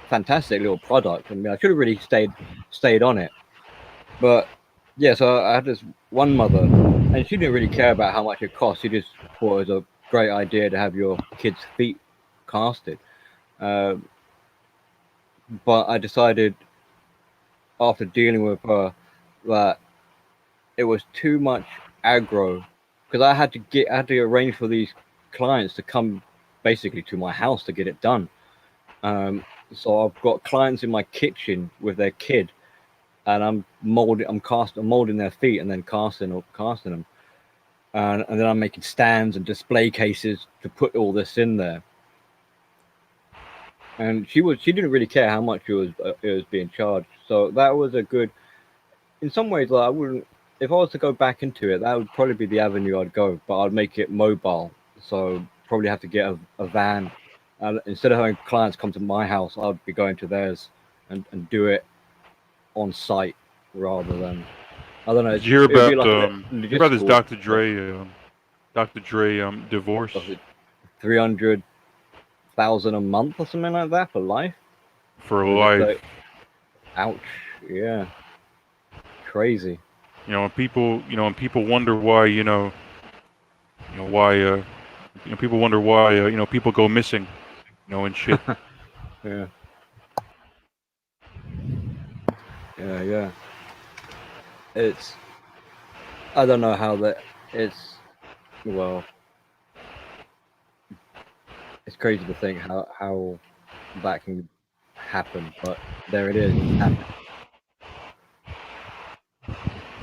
fantastic little product. I mean, I should have really stayed on it, but yeah. So I had this one mother, and she didn't really care about how much it cost. She just thought it was a great idea to have your kids' feet casted. But I decided after dealing with her that it was too much aggro, because I had to arrange for these clients to come basically to my house to get it done. So I've got clients in my kitchen with their kid, and I'm molding their feet and then casting them, and then I'm making stands and display cases to put all this in there. And she didn't really care how much it was being charged. So that was a good. In some ways, like, I wouldn't. If I was to go back into it, that would probably be the avenue I'd go. But I'd make it mobile, so probably have to get a van. Instead of having clients come to my house, I'd be going to theirs and do it on site rather than. I don't know. Did you hear about like this Dr. Dre divorce? 300,000 a month or something like that for life. For life. Like, ouch! Yeah, crazy. When people wonder why, people wonder why, people go missing, and shit. Yeah. Yeah. I don't know how that. It's crazy to think how that can happen, but there it is. It's happened.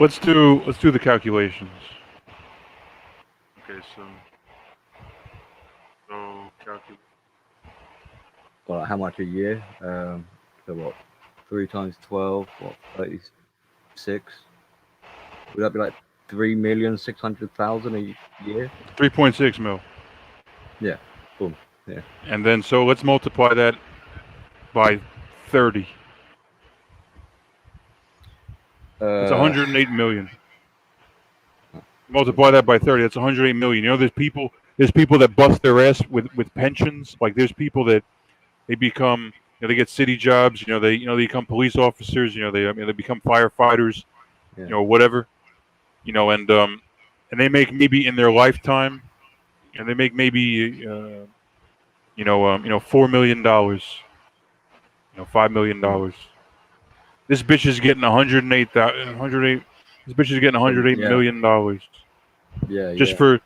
Let's do the calculations. Okay, so calculate. Well, how much a year? So what? 3 times 12. What? 36. Would that be like 3,600,000 a year? 3.6 mil. Yeah. Boom. Yeah. And then so let's multiply that by 30. It's 108 million. Multiply that by 30. That's 108 million. There's people that bust their ass with pensions. Like there's people that they become, they get city jobs. They become police officers. They become firefighters. Yeah. Whatever. And they make maybe in their lifetime, they make maybe $4 million. $5 million. This bitch is getting 108. This bitch is getting 108 million dollars. Yeah. Just for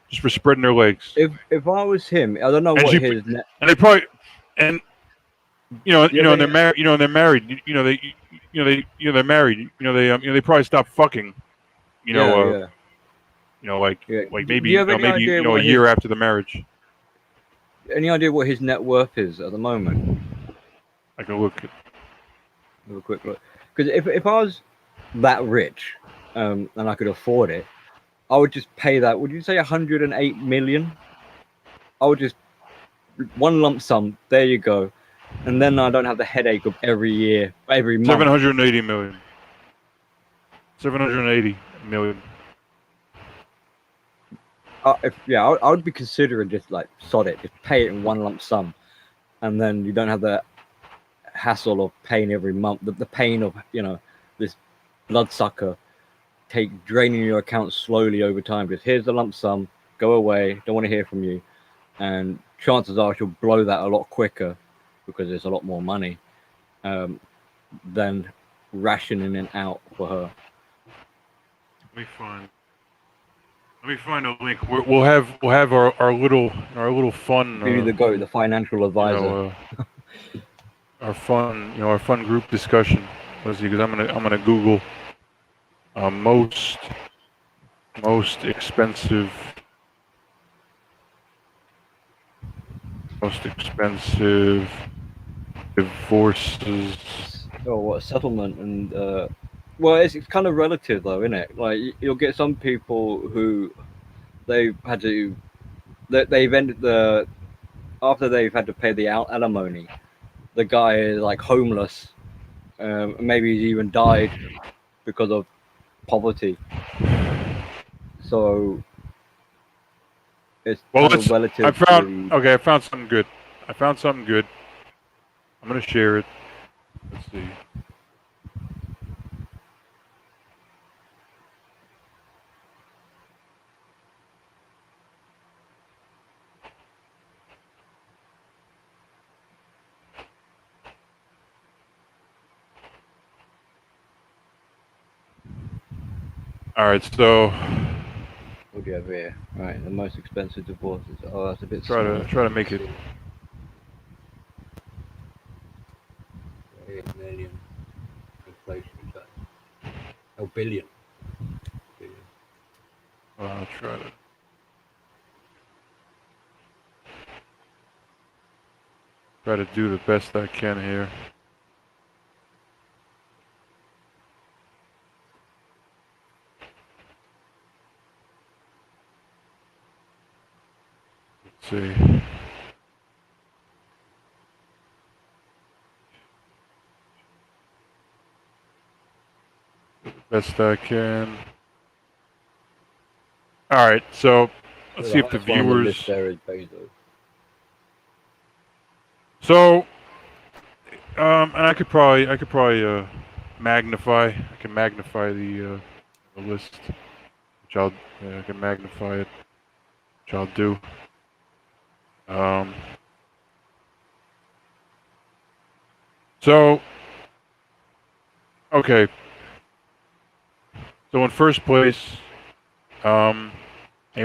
spreading their legs. If I was him, I don't know what his net. And they probably and they're married. They're married. They're married. They probably stop fucking. Like maybe a year after the marriage. Any idea what his net worth is at the moment? I can look. Have a quick look. Because if I was that rich, and I could afford it, I would just pay that. Would you say 108 million? I would just one lump sum. There you go, and then I don't have the headache of every month. 780 million. 780 million. I would be considering just like sod it, just pay it in one lump sum, and then you don't have the hassle of paying every month. The pain of this bloodsucker draining your account slowly over time. Because here's the lump sum, go away, don't want to hear from you, and chances are she'll blow that a lot quicker because there's a lot more money than rationing it out for her. Let me find a link. We'll have our little fun. Maybe the financial advisor. Our fun group discussion. Let's see, because I'm gonna Google most expensive divorces. Or what settlement and well, it's kind of relative though, isn't it? Like you'll get some people who they've had to they've ended the after they've had to pay the alimony, the guy is like homeless, maybe he's even died because of poverty. So it's Well, kind of relative. I found something good. I'm gonna share it. Let's see. All right, so What do you have here? Right, the most expensive divorces. Oh, that's a bit. try to make it. 8 million inflation. Oh, billion. I'll try to do the best I can here. Let's see. Best I can. All right, so let's see if the viewers. So, and I could probably magnify. I can magnify the list, which I can magnify it, which I'll do. So, okay. So in first place, a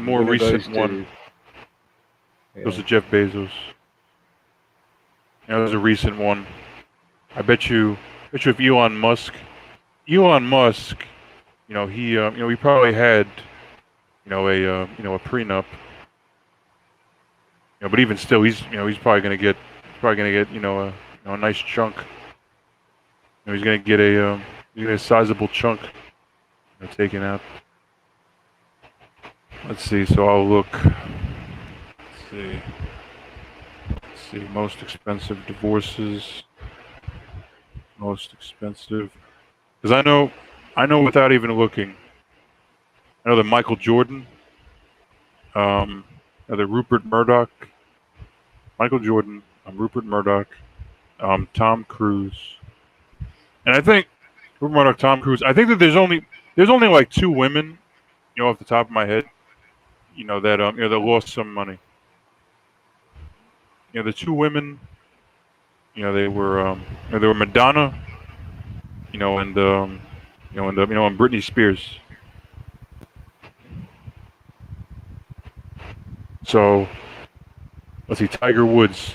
more recent one goes to Jeff Bezos. That was a recent one. I bet you if Elon Musk, he he probably had, a prenup. But even still, he's probably gonna get a nice chunk. He's gonna get a sizable chunk taken out. Let's see. So I'll look. Let's see. Most expensive divorces. Most expensive. Because I know without even looking. I know that Michael Jordan. The Rupert Murdoch. Michael Jordan. Rupert Murdoch. Tom Cruise. And I think Rupert Murdoch, Tom Cruise. I think that there's only like 2 women, off the top of my head, that lost some money. The 2 women, they were Madonna, and and Britney Spears. So let's see, Tiger Woods.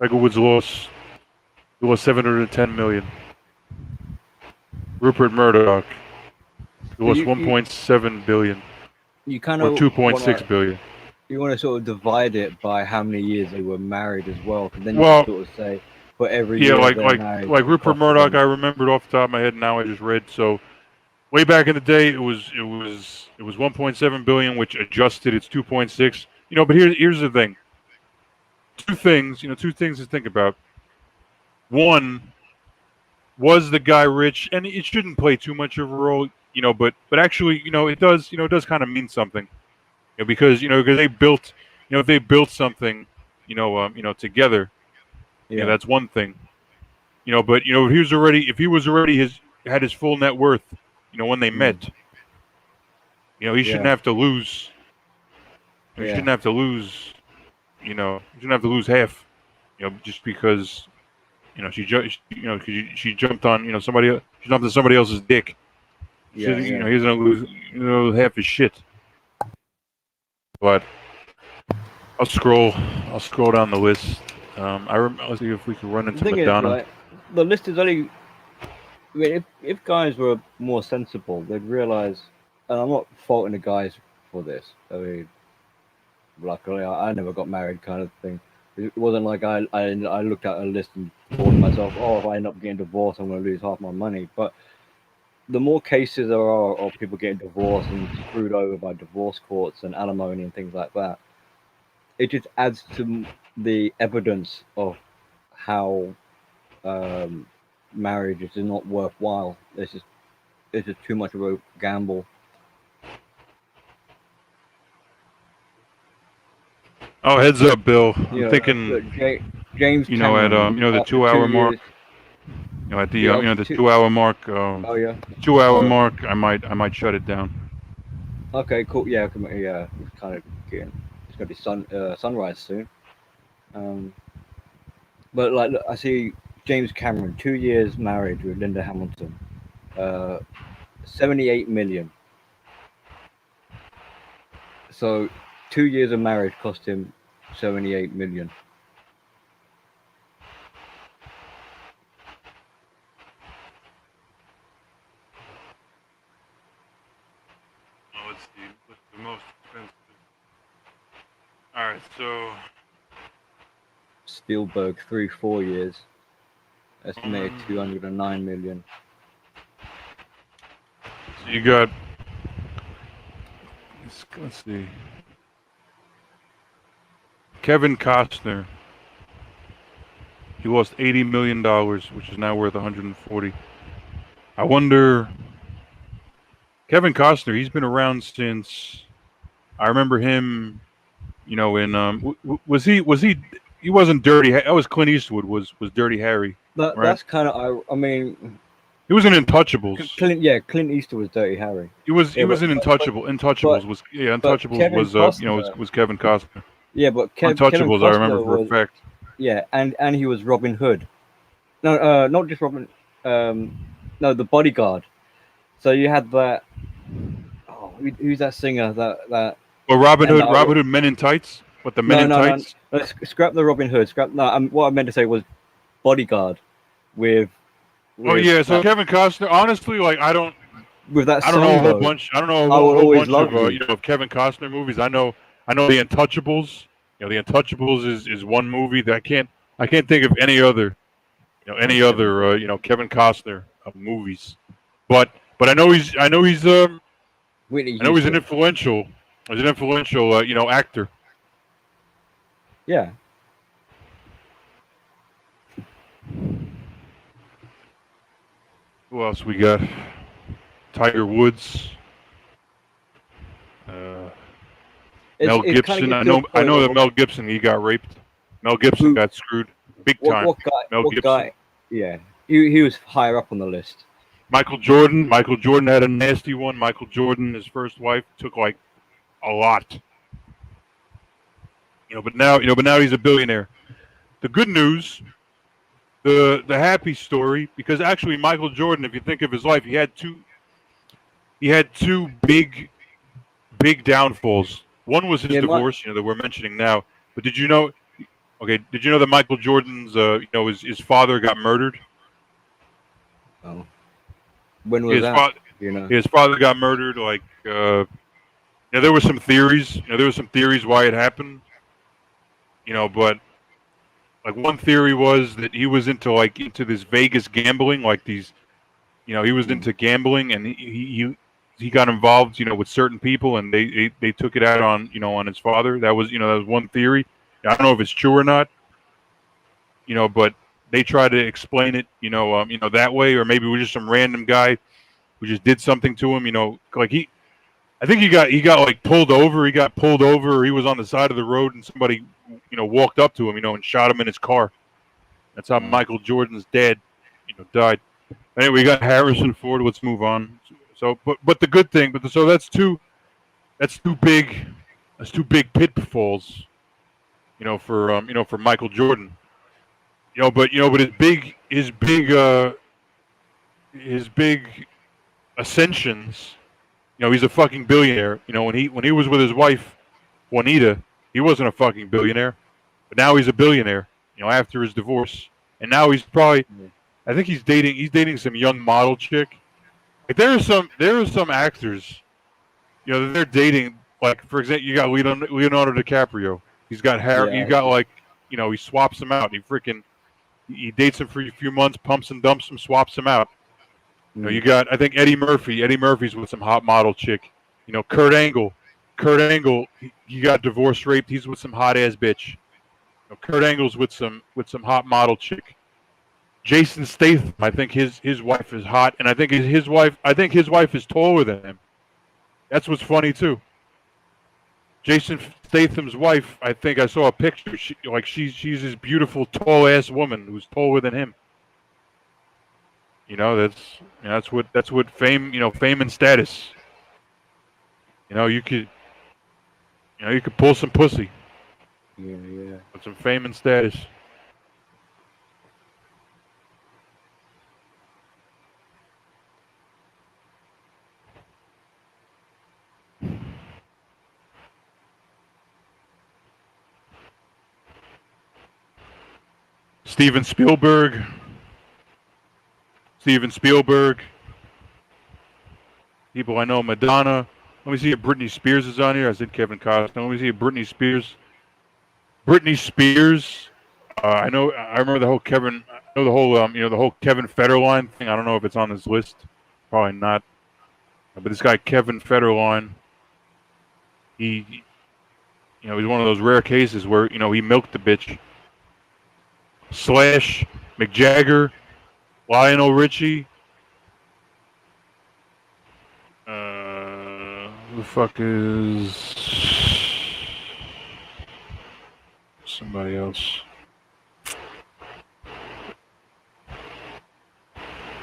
Tiger Woods lost 710 million. Rupert Murdoch lost 1.7 billion. You kind or of 2.6 billion. You want to sort of divide it by how many years they were married as well, because then you can sort of say for every year like married, Rupert Murdoch, I remembered off the top of my head. Now I just read. So way back in the day, it was 1.7 billion, which adjusted it's 2.6. But here's the thing. 2 things to think about. One, was the guy rich? And it shouldn't play too much of a role, but actually, it does kind of mean something, because they built, if they built something, together, that's one thing, but if he was already had his full net worth, when they met, he shouldn't have to lose. He shouldn't have to lose. He shouldn't have to lose half, just because. She jumped on, she jumped on somebody else's dick. He's gonna lose half his shit. But I'll scroll down the list. Let's see if we can run into Madonna. The list is only. I mean, if guys were more sensible, they'd realize. And I'm not faulting the guys for this. I mean, luckily, I never got married, kind of thing. It wasn't like I looked at a list and thought to myself, oh, if I end up getting divorced, I'm going to lose half my money. But the more cases there are of people getting divorced and screwed over by divorce courts and alimony and things like that, it just adds to the evidence of how marriage is not worthwhile. It's just too much of a gamble. Oh, heads up, Bill. I'm You know, thinking, James you know, at Cameron, the after 2 hour 2 mark. years, You know, at the yeah, the 2 hour mark. oh yeah. 2 hour mark. I might shut it down. Okay, cool. Yeah, yeah. It's kind of getting. It's gonna be sunrise soon. But like, look, I see James Cameron, 2 years married with Linda Hamilton, 78 million. So 2 years of marriage cost him 78 million. Oh, let's see. What's the most expensive? All right, so Spielberg, 4 years, estimated 209 million. so you got. Let's see. Kevin Costner. He lost $80 million, which is now worth 140. I wonder. Kevin Costner. He's been around since. I remember him. You know, in was he? He wasn't Dirty. That was Clint Eastwood. Was Dirty Harry? Right? That's kind of. I mean, he was in Untouchables. Clint Eastwood was Dirty Harry. He was in Untouchables. Untouchables was Kevin Costner. Yeah, but Untouchables, I remember for a fact. Yeah, and he was Robin Hood. No, not just Robin. No, the Bodyguard. So you had that. Oh, who's that singer? That. Well, Robin Hood, Men in Tights. What, the Men in Tights? No, scrap the Robin Hood. What I meant to say was Bodyguard with oh yeah, so Kevin Costner. Honestly, like I don't know a whole bunch. I don't know a whole bunch of Kevin Costner movies. I know The Untouchables. You know, The Untouchables is one movie that I can't think of any other Kevin Costner movies. But I know he's an influential actor. Yeah. Who else we got? Tiger Woods. Mel Gibson. I know that Mel Gibson, he got raped. Mel Gibson got screwed big time. What guy? Yeah, he was higher up on the list. Michael Jordan. Michael Jordan had a nasty one. Michael Jordan, his first wife, took like a lot. But now he's a billionaire. The good news, the happy story, because actually Michael Jordan, if you think of his life, he had two big downfalls. One was his divorce, that we're mentioning now. But did you know? Okay, did you know that Michael Jordan's, his father got murdered? Oh, when was that? His father got murdered. Like, there were some theories. There were some theories why it happened. But like one theory was that he was into this Vegas gambling, like these, he was into gambling, and he got involved, with certain people, and they took it out on, on his father. That was one theory. I don't know if it's true or not, but they try to explain it, that way, or maybe we're just some random guy who just did something to him, I think he got like pulled over. He got pulled over, or he was on the side of the road, and somebody, walked up to him, and shot him in his car. That's how Michael Jordan's dad, died. Anyway, we got Harrison Ford. Let's move on. So, but the good thing, so that's two big pitfalls, for Michael Jordan. But his big ascensions. He's a fucking billionaire. When he was with his wife, Juanita, he wasn't a fucking billionaire, but now he's a billionaire. After his divorce, and now he's probably, I think he's dating some young model chick. Like there are some actors, that they're dating. Like for example, you got Leonardo DiCaprio. He's got Harry. You got like he swaps them out. He dates them for a few months, pumps and dumps them, swaps them out. You got, I think, Eddie Murphy. Eddie Murphy's with some hot model chick. Kurt Angle. He got divorced, raped. He's with some hot ass bitch. Kurt Angle's with some hot model chick. Jason Statham. I think his wife is hot, and I think his wife is taller than him. That's what's funny too. Jason Statham's wife. I think I saw a picture. She's this beautiful tall ass woman who's taller than him. That's what fame. Fame and status. You could pull some pussy. Yeah. With some fame and status. Steven Spielberg. People I know, Madonna. Let me see if Britney Spears is on here. I said Kevin Costner. Let me see if Britney Spears. I remember the whole Kevin. I know the whole Kevin Federline thing. I don't know if it's on this list. Probably not. But this guy Kevin Federline. He's one of those rare cases where he milked the bitch. Slash, McJagger, Lionel Richie. Who the fuck is somebody else?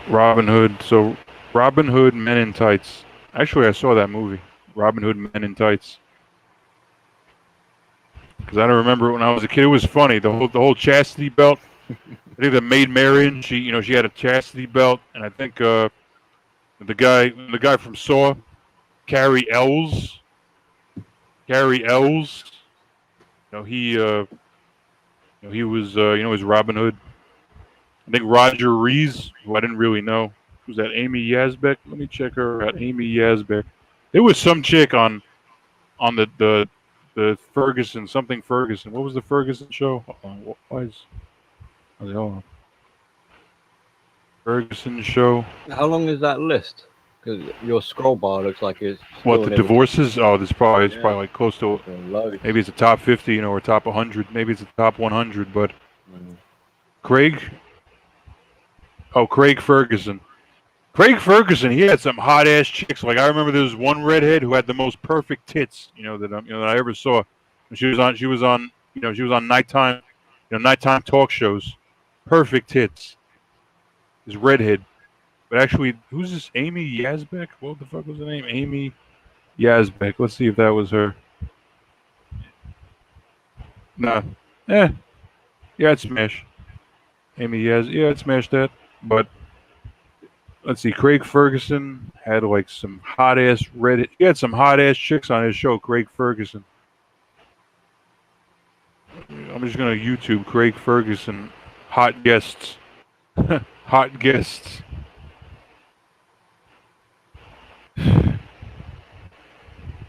Robin Hood. So Robin Hood, Men in Tights. Actually, I saw that movie, Robin Hood, Men in Tights. Because I don't remember it when I was a kid. It was funny. The whole chastity belt. I think the Maid Marian. She had a chastity belt, and I think the guy from Saw, Cary Elwes. He was Robin Hood. I think Roger Rees, who I didn't really know, was that Amy Yazbek. Let me check her out. Amy Yazbek. There was some chick on the Ferguson, something Ferguson. What was the Ferguson show? Hold on. Ferguson show. How long is that list? Because your scroll bar looks like it's. What, the divorces? Oh, it's probably like close to. Maybe it's a top 50, or top 100. Maybe it's a top 100. But Craig Ferguson. He had some hot ass chicks. Like I remember there was one redhead who had the most perfect tits, that I ever saw. And she was on nighttime talk shows. Perfect tits. This redhead. But actually, who's this? Amy Yazbek? What the fuck was her name? Amy Yazbek. Let's see if that was her. Nah. Yeah, I'd smash. Amy I'd smash that. But let's see. Craig Ferguson had like some hot ass redhead. He had some hot ass chicks on his show. Craig Ferguson. I'm just gonna YouTube Craig Ferguson hot guests. Hot guests.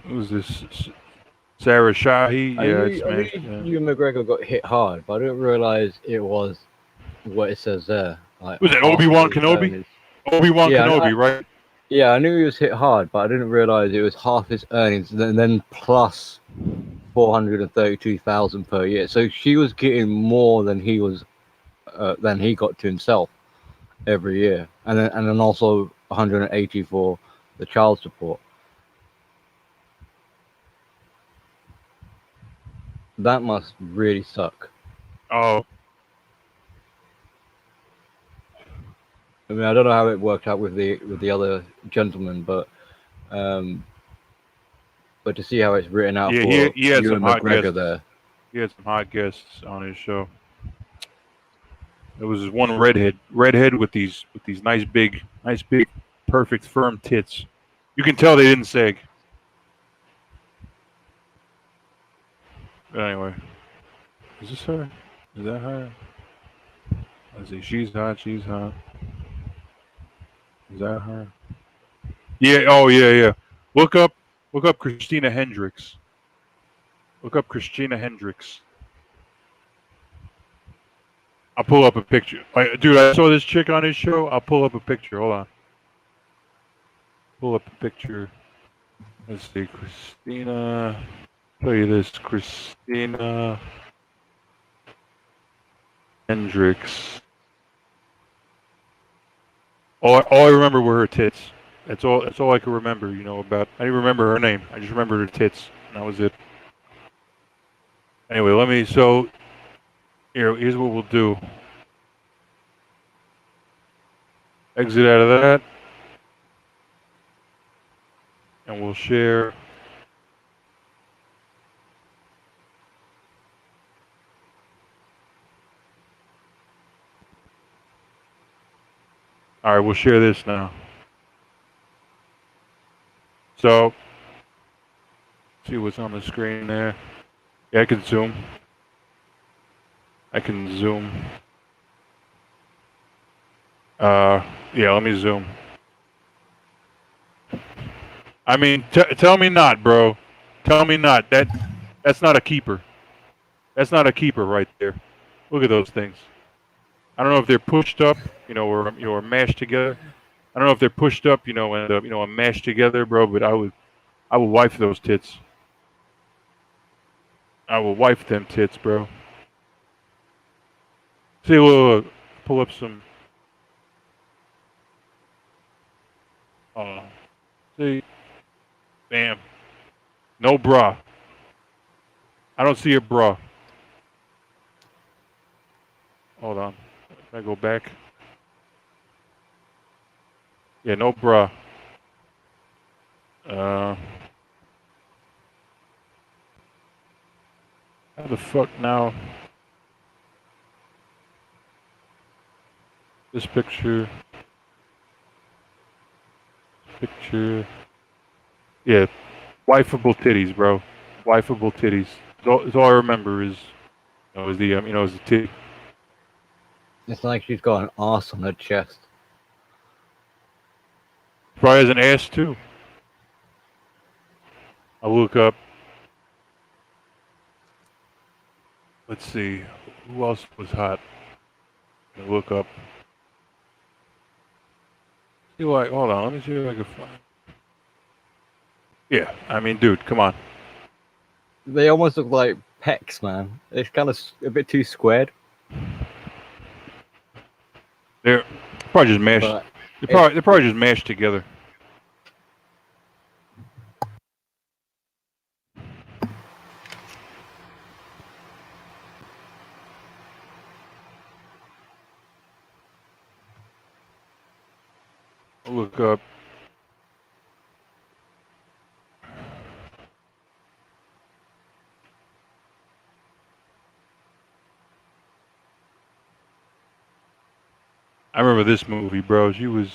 Who's this? Sarah Shahi? I knew Ewan McGregor got hit hard, but I didn't realize it was what it says there. Like, was that Obi-Wan Kenobi? Obi-Wan Kenobi, right? Yeah, I knew he was hit hard, but I didn't realize it was half his earnings and then plus 432,000 per year. So she was getting more than he got to himself every year, and then also 180 for the child support. That must really suck. Oh. I mean, I don't know how it worked out with the other gentleman, but to see how it's written out for he had Ewan some hot McGregor guests. there. He had some hot guests on his show. There was this one redhead with these nice big, perfect firm tits. You can tell they didn't sag. But anyway, is this her? Is that her? Let's see. She's hot. Is that her? Yeah. Oh, yeah. Look up Christina Hendricks. I'll pull up a picture. Dude, I saw this chick on his show. I'll pull up a picture. Hold on. Pull up a picture. Let's see, Christina. Tell you this, Christina Hendricks. All I remember were her tits. That's all I can remember. You know about. I didn't remember her name. I just remember her tits. And that was it. Anyway, let me. So here's what we'll do. Exit out of that, and we'll share. All right, we'll share this now. So, see what's on the screen there. Yeah, I can zoom. Yeah, let me zoom. I mean, tell me not, bro. Tell me not. That's not a keeper. That's not a keeper right there. Look at those things. I don't know if they're pushed up, or mashed together. I don't know if they're pushed up, and mashed together, bro. But I would wife those tits. I will wife them tits, bro. See, we'll pull up some. See, bam. No bra. I don't see a bra. Hold on. Can I go back? Yeah, no bra. How the fuck now? This picture. Yeah, wifeable titties, bro. Wifeable titties. It's all I remember is the titty. It's like she's got an arse on her chest. Probably has an ass too. I'll look up. Let's see. Who else was hot? I'll look up. Hold on. Let me see if I can find. Yeah, I mean, dude, come on. They almost look like pecs, man. It's kind of a bit too squared. They're probably just mashed. They're probably just mashed together. I'll look up. I remember this movie, bro. She was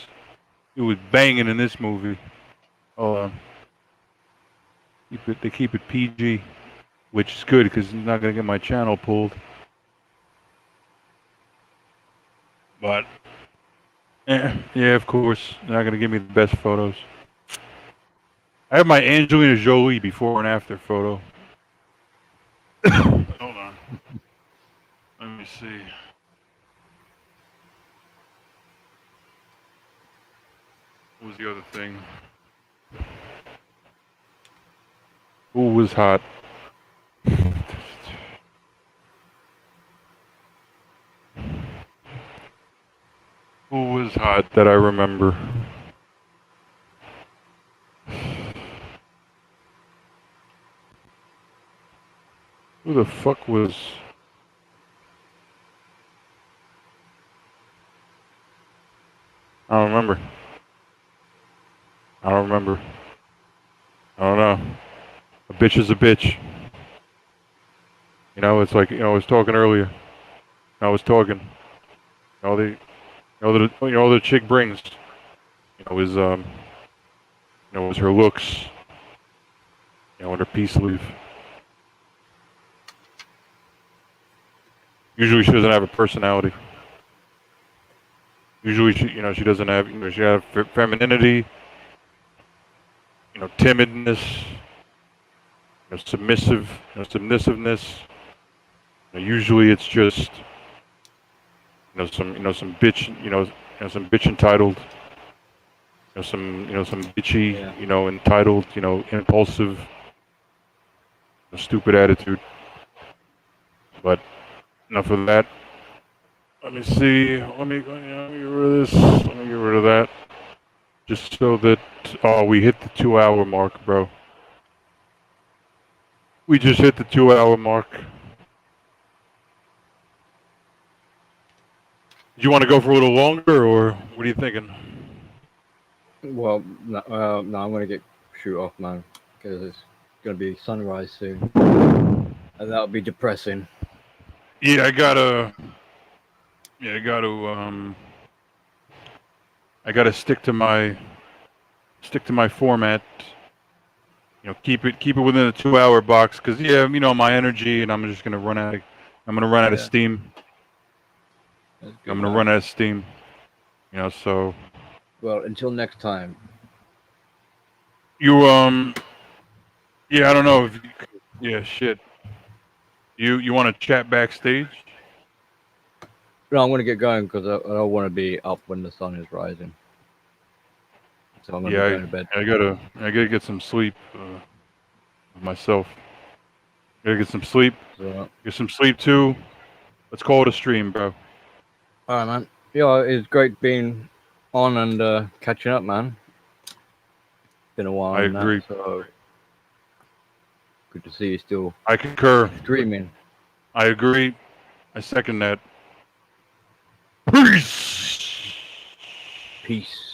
banging in this movie. Hold on. They keep it PG, which is good because I'm not gonna get my channel pulled. But yeah, of course, they're not gonna give me the best photos. I have my Angelina Jolie before and after photo. Hold on. Let me see. What was the other thing? Who was hot? Who was hot that I remember? Who the fuck was... I don't remember. I don't know. A bitch is a bitch. It's like, I was talking earlier. All the chick brings, is was her looks, and her peace leave. Usually she doesn't have a personality. Usually she doesn't have, she has femininity, timidness, submissiveness. Usually it's just, some bitch, some bitch entitled, some bitchy, Yeah. entitled, impulsive, stupid attitude. But enough of that. Let me see. Let me get rid of this. Let me get rid of that. Just so that we hit the 2-hour mark, bro. We just hit the 2-hour mark. Do you want to go for a little longer, or what are you thinking? Well, no, I'm gonna shoot off, man, because it's gonna be sunrise soon, and that'll be depressing. Yeah, I gotta stick to my format. Keep it within the 2-hour box, because my energy, and I'm just gonna run out of Yeah. steam. That's good, I'm gonna man. run out of steam. So Well, until next time. you yeah, I don't know if shit. You want to chat backstage? No, I'm gonna get going because I don't want to be up when the sun is rising. So I'm gonna be going to bed. I gotta get some sleep myself. Gotta get some sleep. So, Get some sleep too. Let's call it a stream, bro. all right, man. Yeah, it's great being on and catching up, man. Been a while. I And agree. so good to see you still I concur. streaming. I agree. I second that. Peace. Peace.